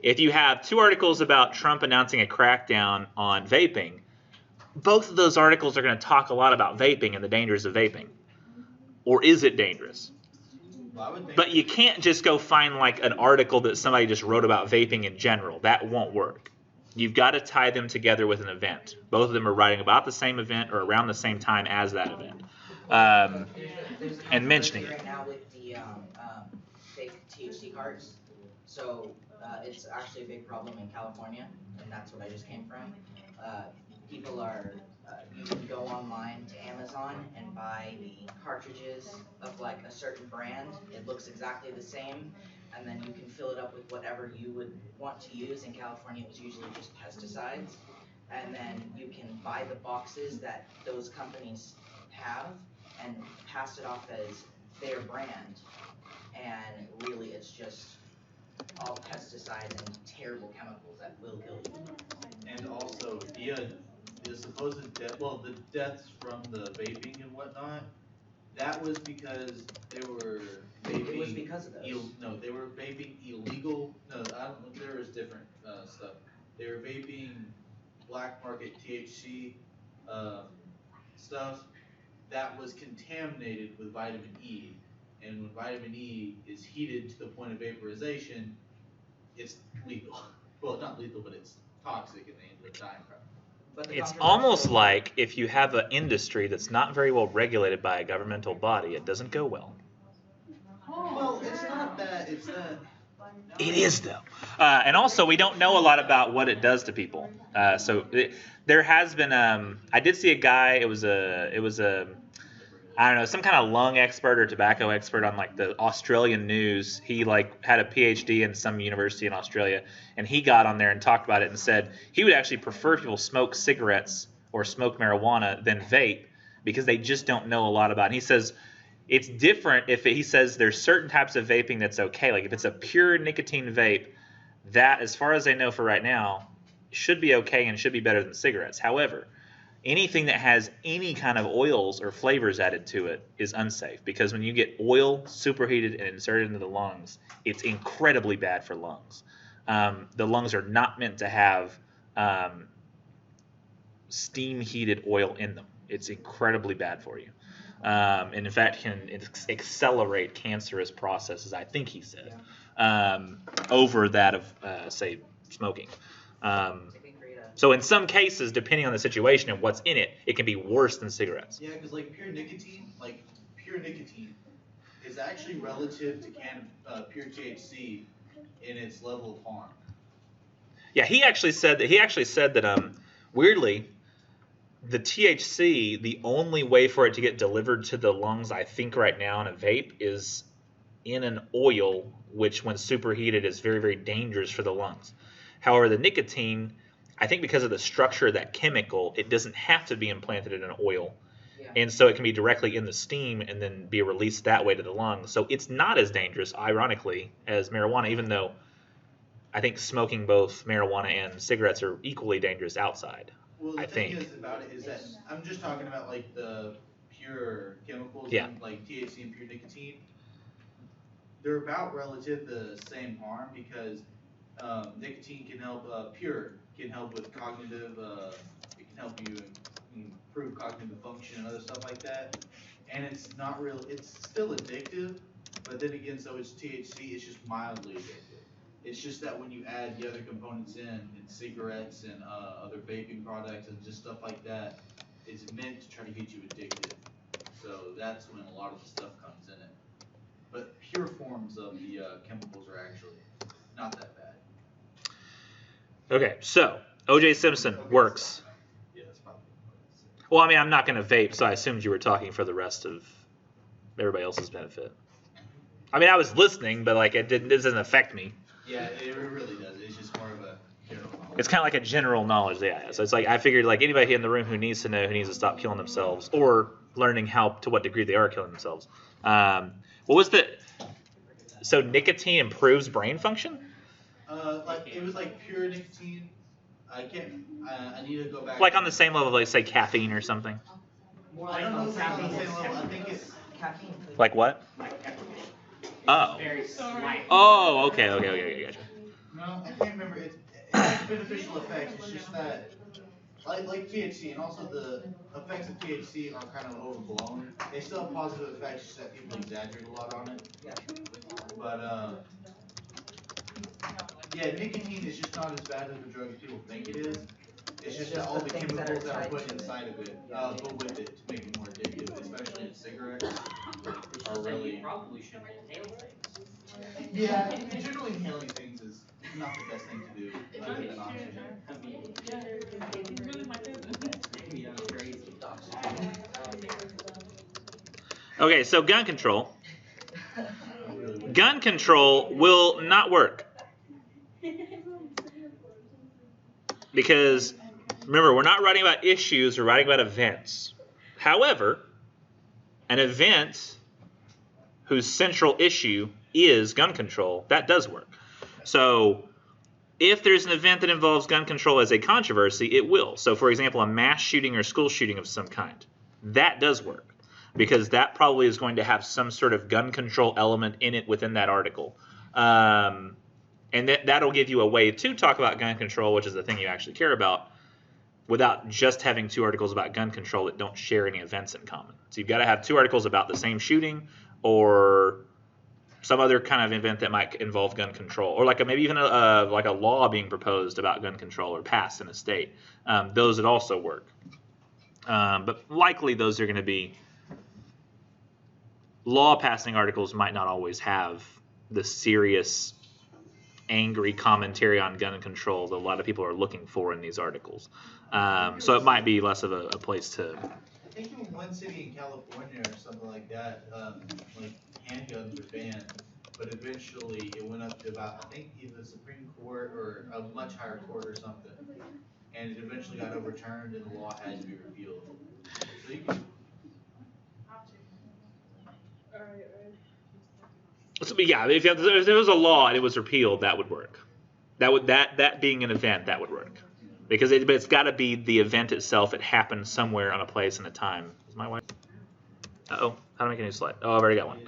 A: If you have 2 articles about Trump announcing a crackdown on vaping, both of those articles are going to talk a lot about vaping and the dangers of vaping. Or is it dangerous?
B: Well, I would think
A: But you can't just go find like an article that somebody just wrote about vaping in general. That won't work. You've got to tie them together with an event. Both of them are writing about the same event or around the same time as that event.
E: There's
A: And mentioning it.
E: right now with the fake THC cards. So it's actually a big problem in California, and that's what I just came from. People are, you can go online to Amazon and buy the cartridges of like a certain brand. It looks exactly the same, and then you can fill it up with whatever you would want to use. In California, it was usually just pesticides. And then you can buy the boxes that those companies have and pass it off as their brand. And really, it's just all pesticides and terrible chemicals that will kill you.
B: And also, the supposed the deaths from the vaping and whatnot, that was because they were vaping.
E: It was because of those.
B: No, they were vaping illegal. No, I don't know. There was different stuff. They were vaping black market THC stuff that was contaminated with vitamin E. And when vitamin E is heated to the point of vaporization, it's lethal. Well, not lethal, but it's toxic, and they end up dying from it.
E: But the
A: It's
E: controversial-
A: almost like if you have an industry that's not very well regulated by a governmental body, it doesn't go well.
B: Well, it's not that. it's not.
A: It is though, and also we don't know a lot about what it does to people. There has been. I did see a guy. It was a I don't know, some kind of lung expert or tobacco expert on like the Australian news. He like had a PhD in some university in Australia, and he got on there and talked about it and said he would actually prefer people smoke cigarettes or smoke marijuana than vape because they just don't know a lot about it. And he says it's different he says there's certain types of vaping that's okay. Like if it's a pure nicotine vape, that as far as I know for right now should be okay and should be better than cigarettes. However, anything that has any kind of oils or flavors added to it is unsafe because when you get oil superheated and inserted into the lungs, it's incredibly bad for lungs. The lungs are not meant to have steam heated oil in them. It's incredibly bad for you. And in fact can accelerate cancerous processes, I think he said, over that of, say, smoking. So in some cases, depending on the situation and what's in it, it can be worse than cigarettes.
B: Yeah, because like pure nicotine is actually relative to pure THC in its level of harm.
A: Yeah, he actually said that weirdly, the THC, the only way for it to get delivered to the lungs, I think right now in a vape, is in an oil, which when superheated is very, very dangerous for the lungs. However, the nicotine, I think because of the structure of that chemical, it doesn't have to be implanted in an oil. Yeah. And so it can be directly in the steam and then be released that way to the lungs. So it's not as dangerous, ironically, as marijuana, even though I think smoking both marijuana and cigarettes are equally dangerous outside.
B: Well, the thing is about it is that I'm just talking about like the pure chemicals, like THC and pure nicotine. They're about relative the same harm because nicotine can help can help with cognitive, it can help you improve cognitive function and other stuff like that. And it's not real, it's still addictive, but then again, so it's THC, it's just mildly addictive. It's just that when you add the other components in cigarettes and other vaping products and just stuff like that, it's meant to try to get you addicted. So that's when a lot of the stuff comes in it. But pure forms of the chemicals are actually not that bad.
A: Okay, so O.J. Simpson works.
B: Yeah, that's probably what it is.
A: Well, I mean, I'm not going to vape, so I assumed you were talking for the rest of everybody else's benefit. I mean, I was listening, but like it doesn't affect me.
B: Yeah, it really does. It's just more of a general knowledge.
A: It's kind of like a general knowledge. Yeah. So it's like I figured like anybody in the room who needs to know who needs to stop killing themselves or learning to what degree they are killing themselves. So nicotine improves brain function?
B: Like it was like pure nicotine. I need to go back.
A: Like on the same level, like say caffeine or something.
B: I don't know if it's on the same level. I think it's
E: Caffeine.
A: Like what?
F: Like peppermint.
A: Oh.
F: Very slight.
A: Oh, okay, gotcha.
B: No, I can't remember. It has beneficial effects. It's just that, like THC, and also the effects of THC are kind of overblown. They still have positive effects, just that people exaggerate a lot on it.
E: Yeah.
B: But yeah, nicotine is just not as bad of a drug as people think it is. It's just that all the chemicals that are put inside of it go with it to make it more addictive, especially in cigarettes. Are really
F: Probably should inhale things.
B: yeah. Generally, inhaling things is not the best thing to do.
C: It's
B: Other
C: really
B: than oxygen.
F: I mean,
C: it's really my business.
F: maybe I'm crazy.
A: Okay, so gun control. Gun control will not work. Because, remember, we're not writing about issues, we're writing about events. However, an event whose central issue is gun control, that does work. So, if there's an event that involves gun control as a controversy, it will. So, for example, a mass shooting or school shooting of some kind, that does work. Because that probably is going to have some sort of gun control element in it within that article. And that'll give you a way to talk about gun control, which is the thing you actually care about, without just having two articles about gun control that don't share any events in common. So you've got to have two articles about the same shooting or some other kind of event that might involve gun control, or like maybe even a law being proposed about gun control or passed in a state. Those would also work. But likely those are going to be law passing articles might not always have the serious, angry commentary on gun control that a lot of people are looking for in these articles. So it might be less of a place to.
B: I think in one city in California or something like that, like handguns were banned, but eventually it went up to about, I think either the Supreme Court or a much higher court or something, and it eventually got overturned and the law had to be repealed. So you can,
A: So, but yeah, if there was a law and it was repealed, that would work. That being an event, that would work, because it's got to be the event itself. It happened somewhere on a place and a time. Is my wife? Uh-oh, how do I make a new slide? Oh, I've already got one.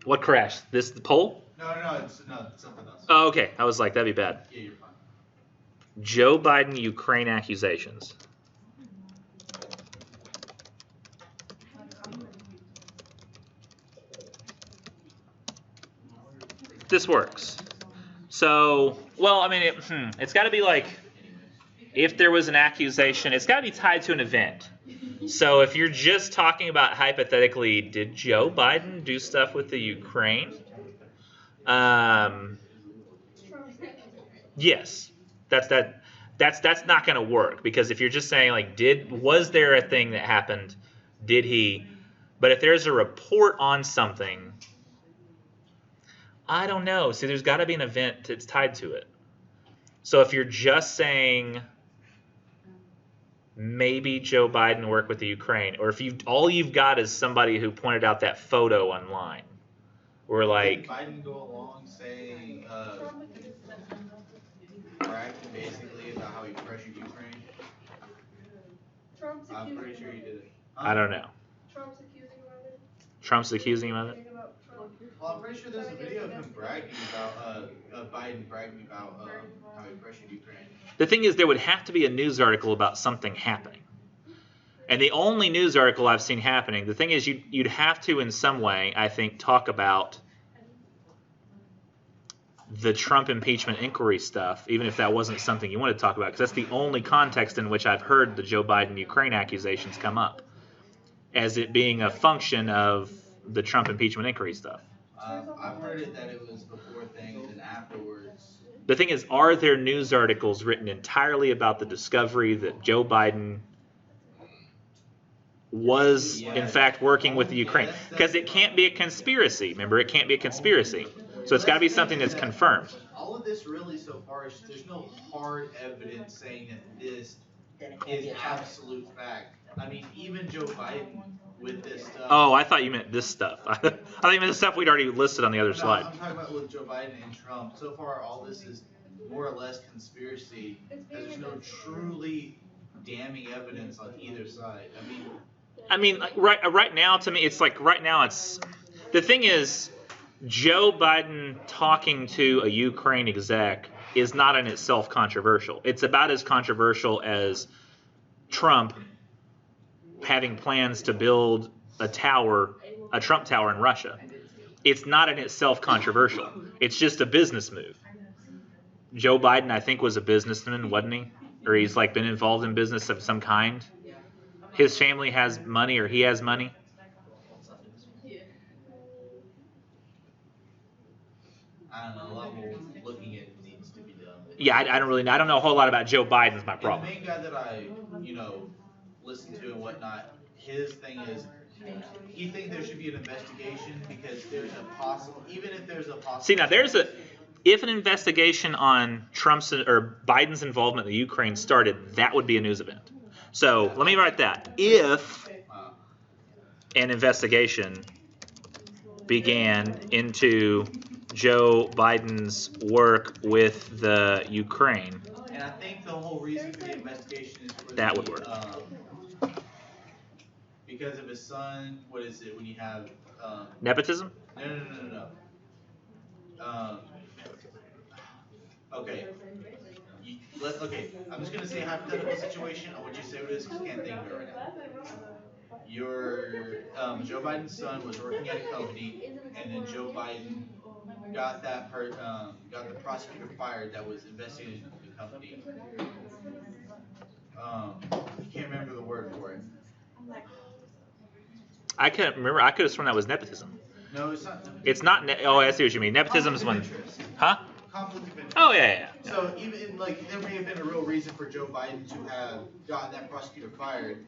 A: What crashed? The poll?
B: no, it's something else.
A: Oh, okay. I was like, that'd be bad.
B: Yeah, you're fine.
A: Joe Biden Ukraine accusations. This works. So, well, I mean, it's got to be like, if there was an accusation, it's got to be tied to an event. So if you're just talking about hypothetically, did Joe Biden do stuff with the Ukraine? Yes, that's not going to work, because if you're just saying like, was there a thing that happened? Did he? But if there's a report on something, I don't know. See, there's got to be an event that's tied to it. So if you're just saying maybe Joe Biden worked with the Ukraine, or if all you've got is somebody who pointed out that photo online, or like
B: Did Biden go along saying, bragging basically about how he pressured Ukraine? I'm pretty sure he did it.
A: I don't know. Trump's accusing him of it.
B: Well, I'm pretty sure there's a video of him bragging about, Biden bragging about how he pressured Ukraine.
A: The thing is, there would have to be a news article about something happening. And the only news article I've seen happening, the thing is, you'd have to in some way, I think, talk about the Trump impeachment inquiry stuff, even if that wasn't something you wanted to talk about, because that's the only context in which I've heard the Joe Biden Ukraine accusations come up, as it being a function of the Trump impeachment inquiry stuff.
B: I've heard it that it was before things and afterwards.
A: The thing is, are there news articles written entirely about the discovery that Joe Biden was, in fact, working with the Ukraine? Because it can't be a conspiracy. Remember, it can't be a conspiracy. So it's got to be something that's confirmed.
B: All of this really so far is there's no hard evidence saying that this is absolute fact. I mean, even Joe Biden with this stuff.
A: Oh, I thought you meant this stuff. I thought you meant the stuff we'd already listed on the other
B: No,
A: slide.
B: I'm talking about with Joe Biden and Trump. So far, all this is more or less conspiracy. There's no truly damning evidence on either side.
A: I mean, like, right now, to me, it's like right now it's the thing is, Joe Biden talking to a Ukraine exec is not in itself controversial. It's about as controversial as Trump having plans to build a Trump Tower in Russia. It's not in itself controversial. It's just a business move. Joe Biden, I think, was a businessman, wasn't he? Or he's like been involved in business of some kind. His family has money, or he has money.
B: I don't know. A lot more looking at needs to be done.
A: Yeah, I don't know a whole lot about Joe Biden's my problem.
B: The main guy that I, listen to and whatnot, his thing is, he thinks there should be an investigation because there's a possible, even if there's a possible.
A: See, now if an investigation on Trump's or Biden's involvement in the Ukraine started, that would be a news event. So let me write that. If an investigation began into Joe Biden's work with the Ukraine.
B: And I think the whole reason for the investigation is for
A: that would work.
B: Because of his son. What is it when you have
A: Nepotism?
B: No. Okay. Okay. I'm just gonna say a hypothetical situation. I want you to say what it is because I can't think of it right now. Your Joe Biden's son was working at a company, and then Joe Biden got got the prosecutor fired that was investigating the company. I can't remember the word for it.
A: I can't remember. I could have sworn that was nepotism.
B: No, it's not.
A: It's not. Oh, I see what you mean. Nepotism is when.
B: Conflict of interest.
A: Huh?
B: Conflict of interest.
A: Oh yeah.
B: So even like there may have been a real reason for Joe Biden to have gotten that prosecutor fired,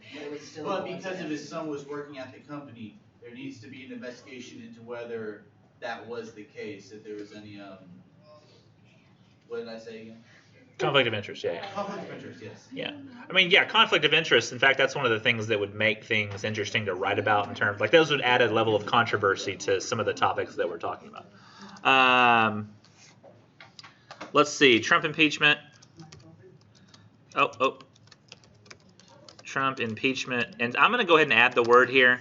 B: but because of his son was working at the company, there needs to be an investigation into whether that was the case. If there was any what did I say again?
A: Conflict of interest. Yeah.
B: Conflict of interest. Yes.
A: Yeah. I mean, yeah, conflict of interest. In fact, that's one of the things that would make things interesting to write about in terms like those would add a level of controversy to some of the topics that we're talking about. Let's see, Trump impeachment. Oh. Trump impeachment. And I'm going to go ahead and add the word here.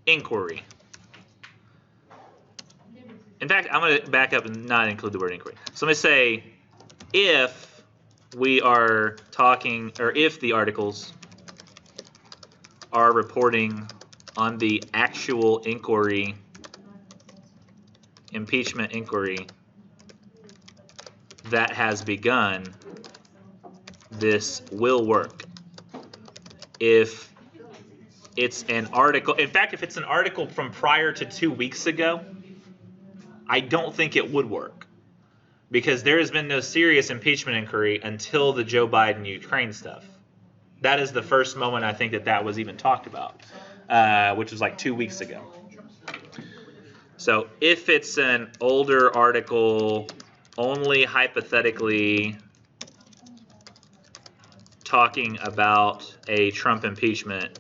A: Inquiry. In fact, I'm going to back up and not include the word inquiry. So let me say, if we are talking, or if the articles are reporting on the actual inquiry, impeachment inquiry, that has begun, this will work. If it's an article, in fact, if it's an article from prior to 2 weeks ago, I don't think it would work. Because there has been no serious impeachment inquiry until the Joe Biden Ukraine stuff. That is the first moment I think that was even talked about, which was like 2 weeks ago. So if it's an older article, only hypothetically talking about a Trump impeachment,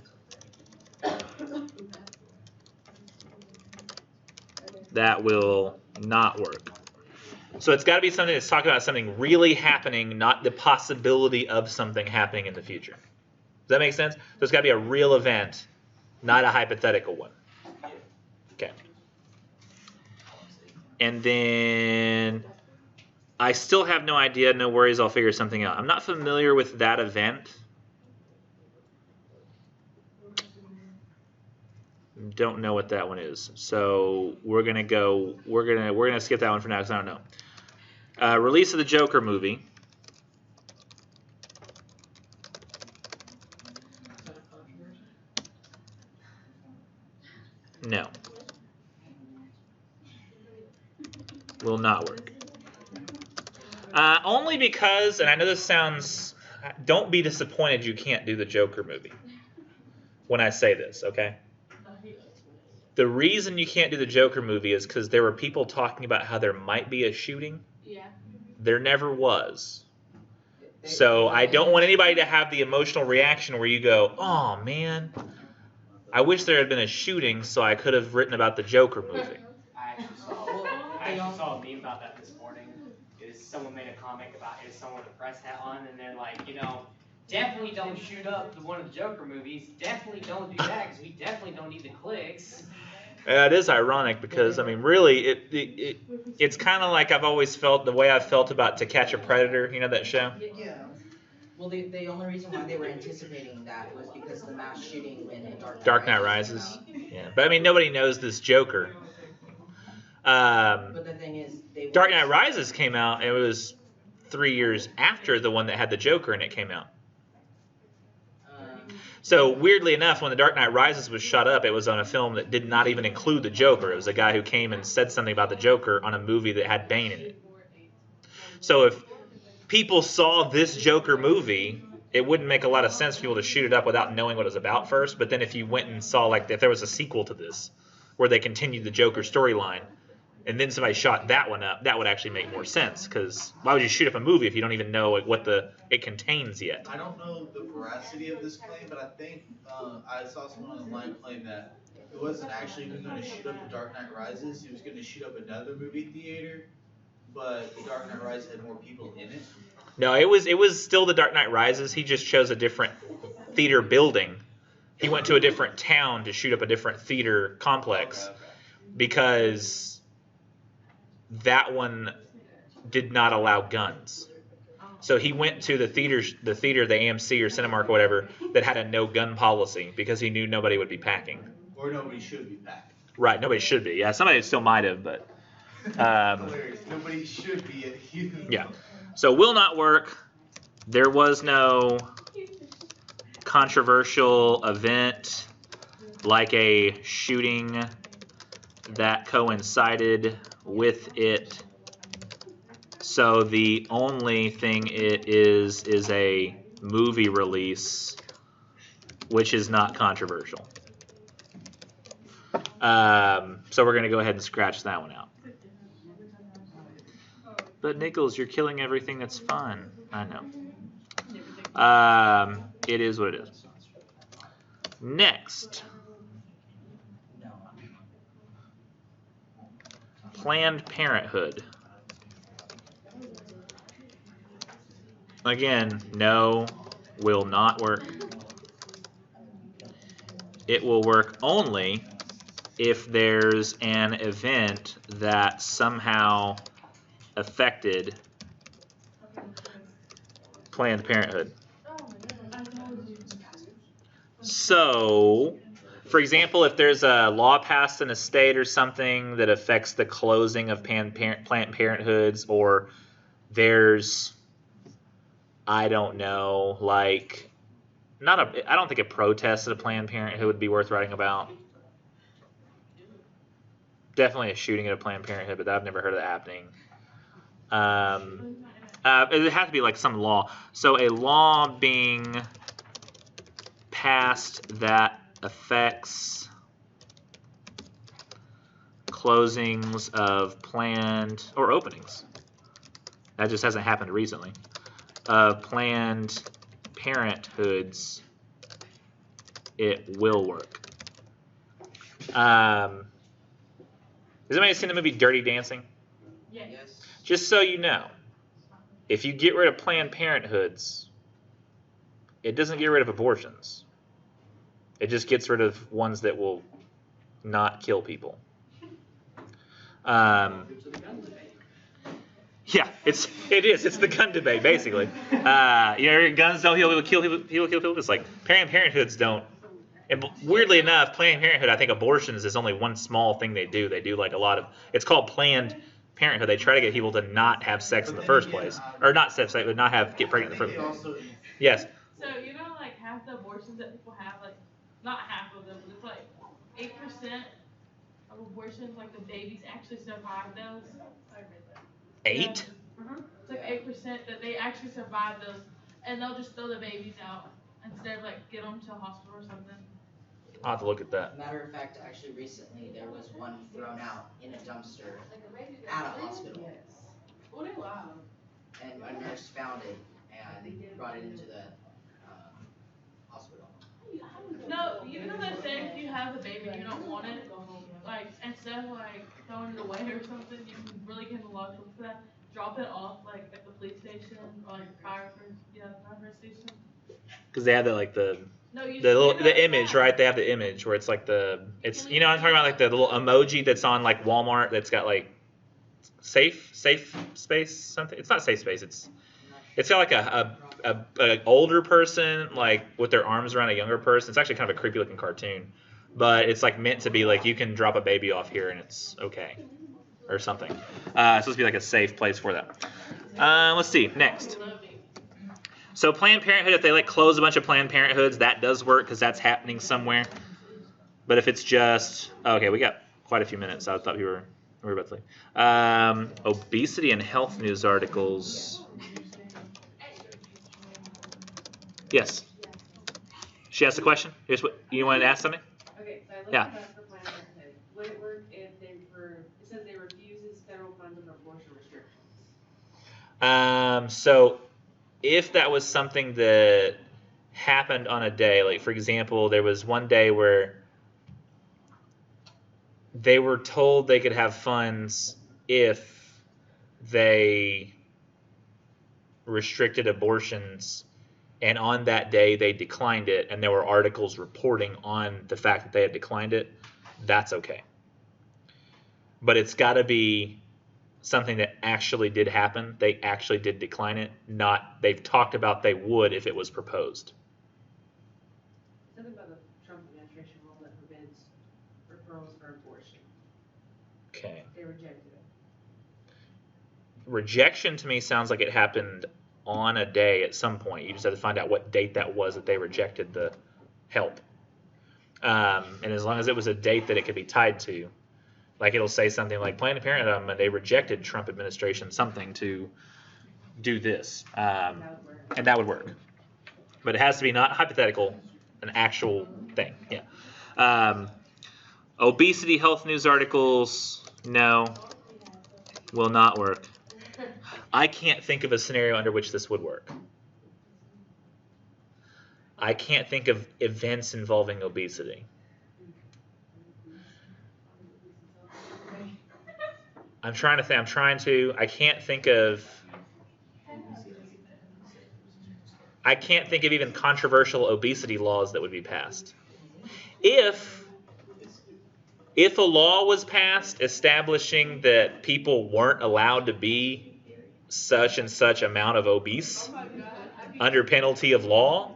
A: that will not work. So it's got to be something that's talking about something really happening, not the possibility of something happening in the future. Does that make sense? So it's got to be a real event, not a hypothetical one. Okay. And then I still have no idea, no worries, I'll figure something out. I'm not familiar with that event. Don't know what that one is. So we're gonna skip that one for now because I don't know. Release of the Joker movie. No. Will not work. Only because, and I know this sounds, don't be disappointed you can't do the Joker movie when I say this, okay? The reason you can't do the Joker movie is because there were people talking about how there might be a shooting.
C: Yeah.
A: There never was. So I don't want anybody to have the emotional reaction where you go, oh man, I wish there had been a shooting so I could have written about the Joker movie.
F: I actually saw a meme about that this morning. Someone made a comment about someone with a press hat on, and they're like, definitely don't shoot up one of the Joker movies. Definitely don't do that because we definitely don't need the clicks.
A: It is ironic because, I mean, really, it's kind of like I've always felt the way I've felt about To Catch a Predator, you know that show?
E: Yeah. Well, the only reason why they were anticipating that was because of the mass shooting in
A: Dark Knight Rises. Yeah, but I mean, nobody knows this Joker.
E: But the thing is,
A: Dark Knight Rises came out, and it was 3 years after the one that had the Joker in it came out. So weirdly enough, when The Dark Knight Rises was shot up, it was on a film that did not even include the Joker. It was a guy who came and said something about the Joker on a movie that had Bane in it. So if people saw this Joker movie, it wouldn't make a lot of sense for people to shoot it up without knowing what it was about first. But then if you went and saw, like, if there was a sequel to this, where they continued the Joker storyline, and then somebody shot that one up, that would actually make more sense. Because why would you shoot up a movie if you don't even know what it contains yet?
B: I don't know the veracity of this claim, but I think I saw someone online claim that it wasn't actually even going to shoot up The Dark Knight Rises. He was going to shoot up another movie theater, but The Dark Knight Rises had more people in it.
A: No, it was still The Dark Knight Rises. He just chose a different theater building. He went to a different town to shoot up a different theater complex because that one did not allow guns. So he went to the theater, the AMC or Cinemark or whatever, that had a no gun policy because he knew nobody would be packing.
B: Or nobody should be packing.
A: Right, nobody should be. Yeah, somebody still might have, but.
B: Hilarious. Nobody should be at you.
A: Yeah. So will not work. There was no controversial event like a shooting that coincided with it. So the only thing it is a movie release, which is not controversial. So we're going to go ahead and scratch that one out. But Nichols, you're killing everything that's fun. I know. It is what it is. Next. Planned Parenthood. Again, no, will not work. It will work only if there's an event that somehow affected Planned Parenthood. So, for example, if there's a law passed in a state or something that affects the closing of Planned Parenthoods, or there's, I don't know, like, I don't think a protest at a Planned Parenthood would be worth writing about. Definitely a shooting at a Planned Parenthood, but I've never heard of that happening. It has to be like some law. So a law being passed that affects closings of planned, or openings. That just hasn't happened recently. Planned Parenthoods, it will work. Has anybody seen the movie Dirty Dancing?
E: Yes.
A: Just so you know, if you get rid of Planned Parenthoods, it doesn't get rid of abortions. It just gets rid of ones that will not kill people. Yeah, it is. It's the gun debate, basically. Guns don't kill people. It's like Planned Parenthoods don't. And weirdly enough, Planned Parenthood, I think abortions is only one small thing they do. They do like a lot of. It's called Planned Parenthood. They try to get people to not have sex in the first place, or not sex, but get pregnant in the first place. Yes.
C: So like half the abortions that people have, like not half of them, but it's like 8% of abortions, like the babies actually survive those.
A: 8?
C: It's like 8% that they actually survive those, and they'll just throw the babies out instead of like get them to a hospital or something.
A: I'll have to look at that.
E: Matter of fact, actually recently there was one thrown out in a dumpster at a hospital.
C: Wow.
E: And a nurse found it and brought it into the hospital.
C: No, even though they say if you have a baby and you don't want it, like instead of like throwing it away or something, you can really get a lot of for that. Drop it off like at the police station or like fire station.
A: Because they have the
C: No,
A: the image, right? They have the image where it's like I'm talking about like the little emoji that's on like Walmart that's got like safe space something. It's not safe space. It's got like a older person like with their arms around a younger person. It's actually kind of a creepy looking cartoon, but it's like meant to be like you can drop a baby off here and it's okay or something. It's supposed to be like a safe place for that. Let's see next. So Planned Parenthood, if they like close a bunch of Planned Parenthoods, that does work because that's happening somewhere. But if it's just okay, we got quite a few minutes. I thought we were about to leave. Obesity and health news articles. Yes. She asked a question. Here's what you wanted to ask something.
G: Okay, so I looked
A: Yeah.
G: up for Planned Parenthood. Would it work if it says they refuses federal funds of abortion restrictions?
A: So if that was something that happened on a day, like for example, there was one day where they were told they could have funds if they restricted abortions, and on that day they declined it, and there were articles reporting on the fact that they had declined it, that's okay. But it's got to be something that actually did happen. They actually did decline it, not they've talked about they would if it was proposed.
G: Something about the Trump administration rule that forbids referrals for abortion.
A: Okay.
G: They rejected it.
A: Rejection to me sounds like it happened on a day at some point. You just have to find out what date that was that they rejected the help. And as long as it was a date that it could be tied to, Like it'll say something like Planned Parenthood, they rejected Trump administration something to do this, and that would work. But it has to be not hypothetical, an actual thing. Yeah. Obesity health news articles, no, will not work. I can't think of a scenario under which this would work. I can't think of events involving obesity. I can't think of even controversial obesity laws that would be passed. If a law was passed establishing that people weren't allowed to be such and such amount of obese under penalty of law,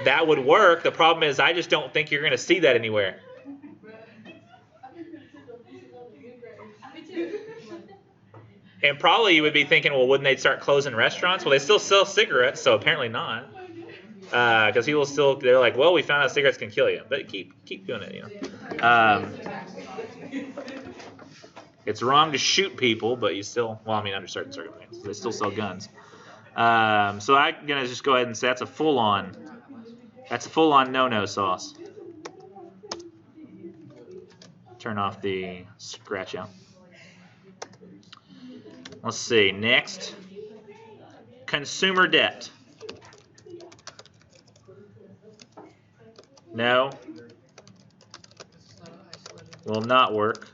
A: that would work. The problem is I just don't think you're going to see that anywhere. And probably you would be thinking, well, wouldn't they start closing restaurants? Well, they still sell cigarettes, so apparently not. Because they're like, well, we found out cigarettes can kill you, but keep doing it, It's wrong to shoot people, but you still, under certain circumstances, they still sell guns. So I'm gonna just go ahead and say that's a full-on no-no sauce. Turn off the scratch out. Let's see, next, consumer debt. No, will not work.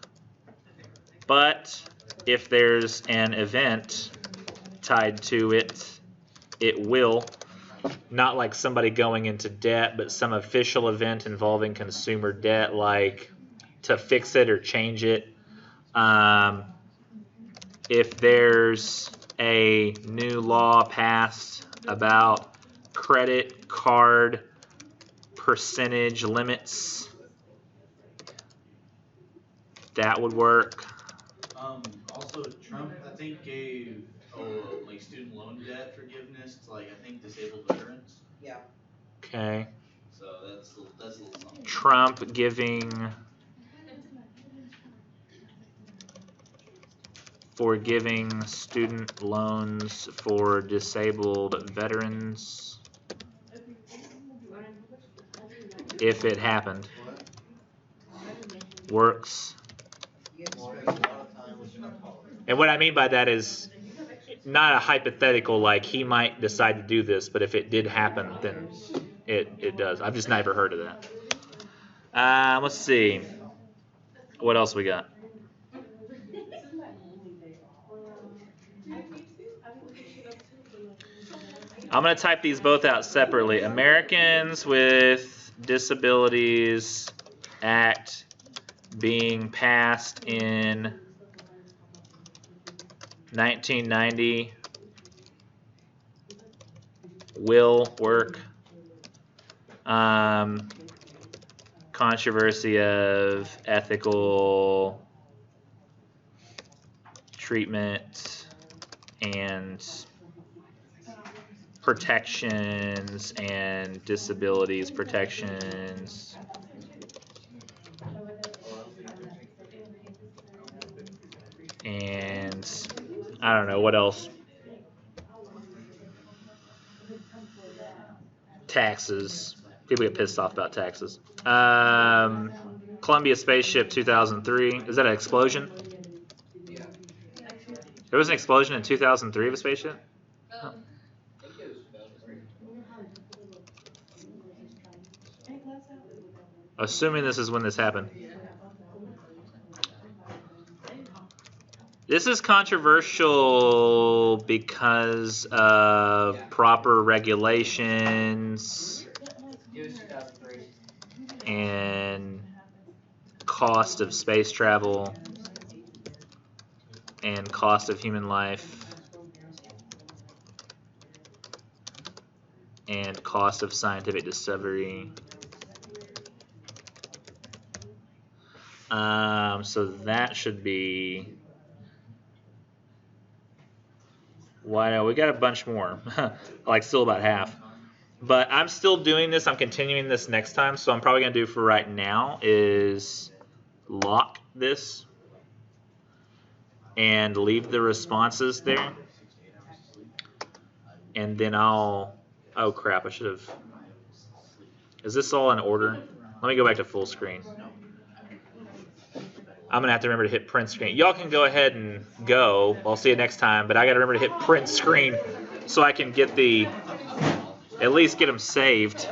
A: But if there's an event tied to it, it will. Not like somebody going into debt, but some official event involving consumer debt, like to fix it or change it. If there's a new law passed about credit card percentage limits, that would work.
B: Also, Trump, I think, gave like student loan debt forgiveness to I think disabled veterans.
E: Yeah.
A: Okay.
B: So that's a little something.
A: Trump forgiving student loans for disabled veterans if it happened. Works. And what I mean by that is not a hypothetical, like he might decide to do this, but if it did happen, then it does. I've just never heard of that. Let's see. What else we got? I'm going to type these both out separately. Americans with Disabilities Act being passed in 1990 will work. Controversy of ethical treatment and protections and disabilities protections. And I don't know what else. Taxes. People get pissed off about taxes. Columbia spaceship 2003. Is that an explosion?
E: Yeah.
A: There was an explosion in 2003 of a spaceship? Oh. Assuming this is when this happened. This is controversial because of proper regulations and cost of space travel and cost of human life and cost of scientific discovery. So that should be. Why no? We got a bunch more, like still about half. But I'm still doing this. I'm continuing this next time. So I'm probably gonna do for right now is lock this and leave the responses there. And then I'll, oh crap, I should have, is this all in order? Let me go back to full screen. I'm going to have to remember to hit print screen. Y'all can go ahead and go. I'll see you next time. But I got to remember to hit print screen so I can get the, at least get them saved.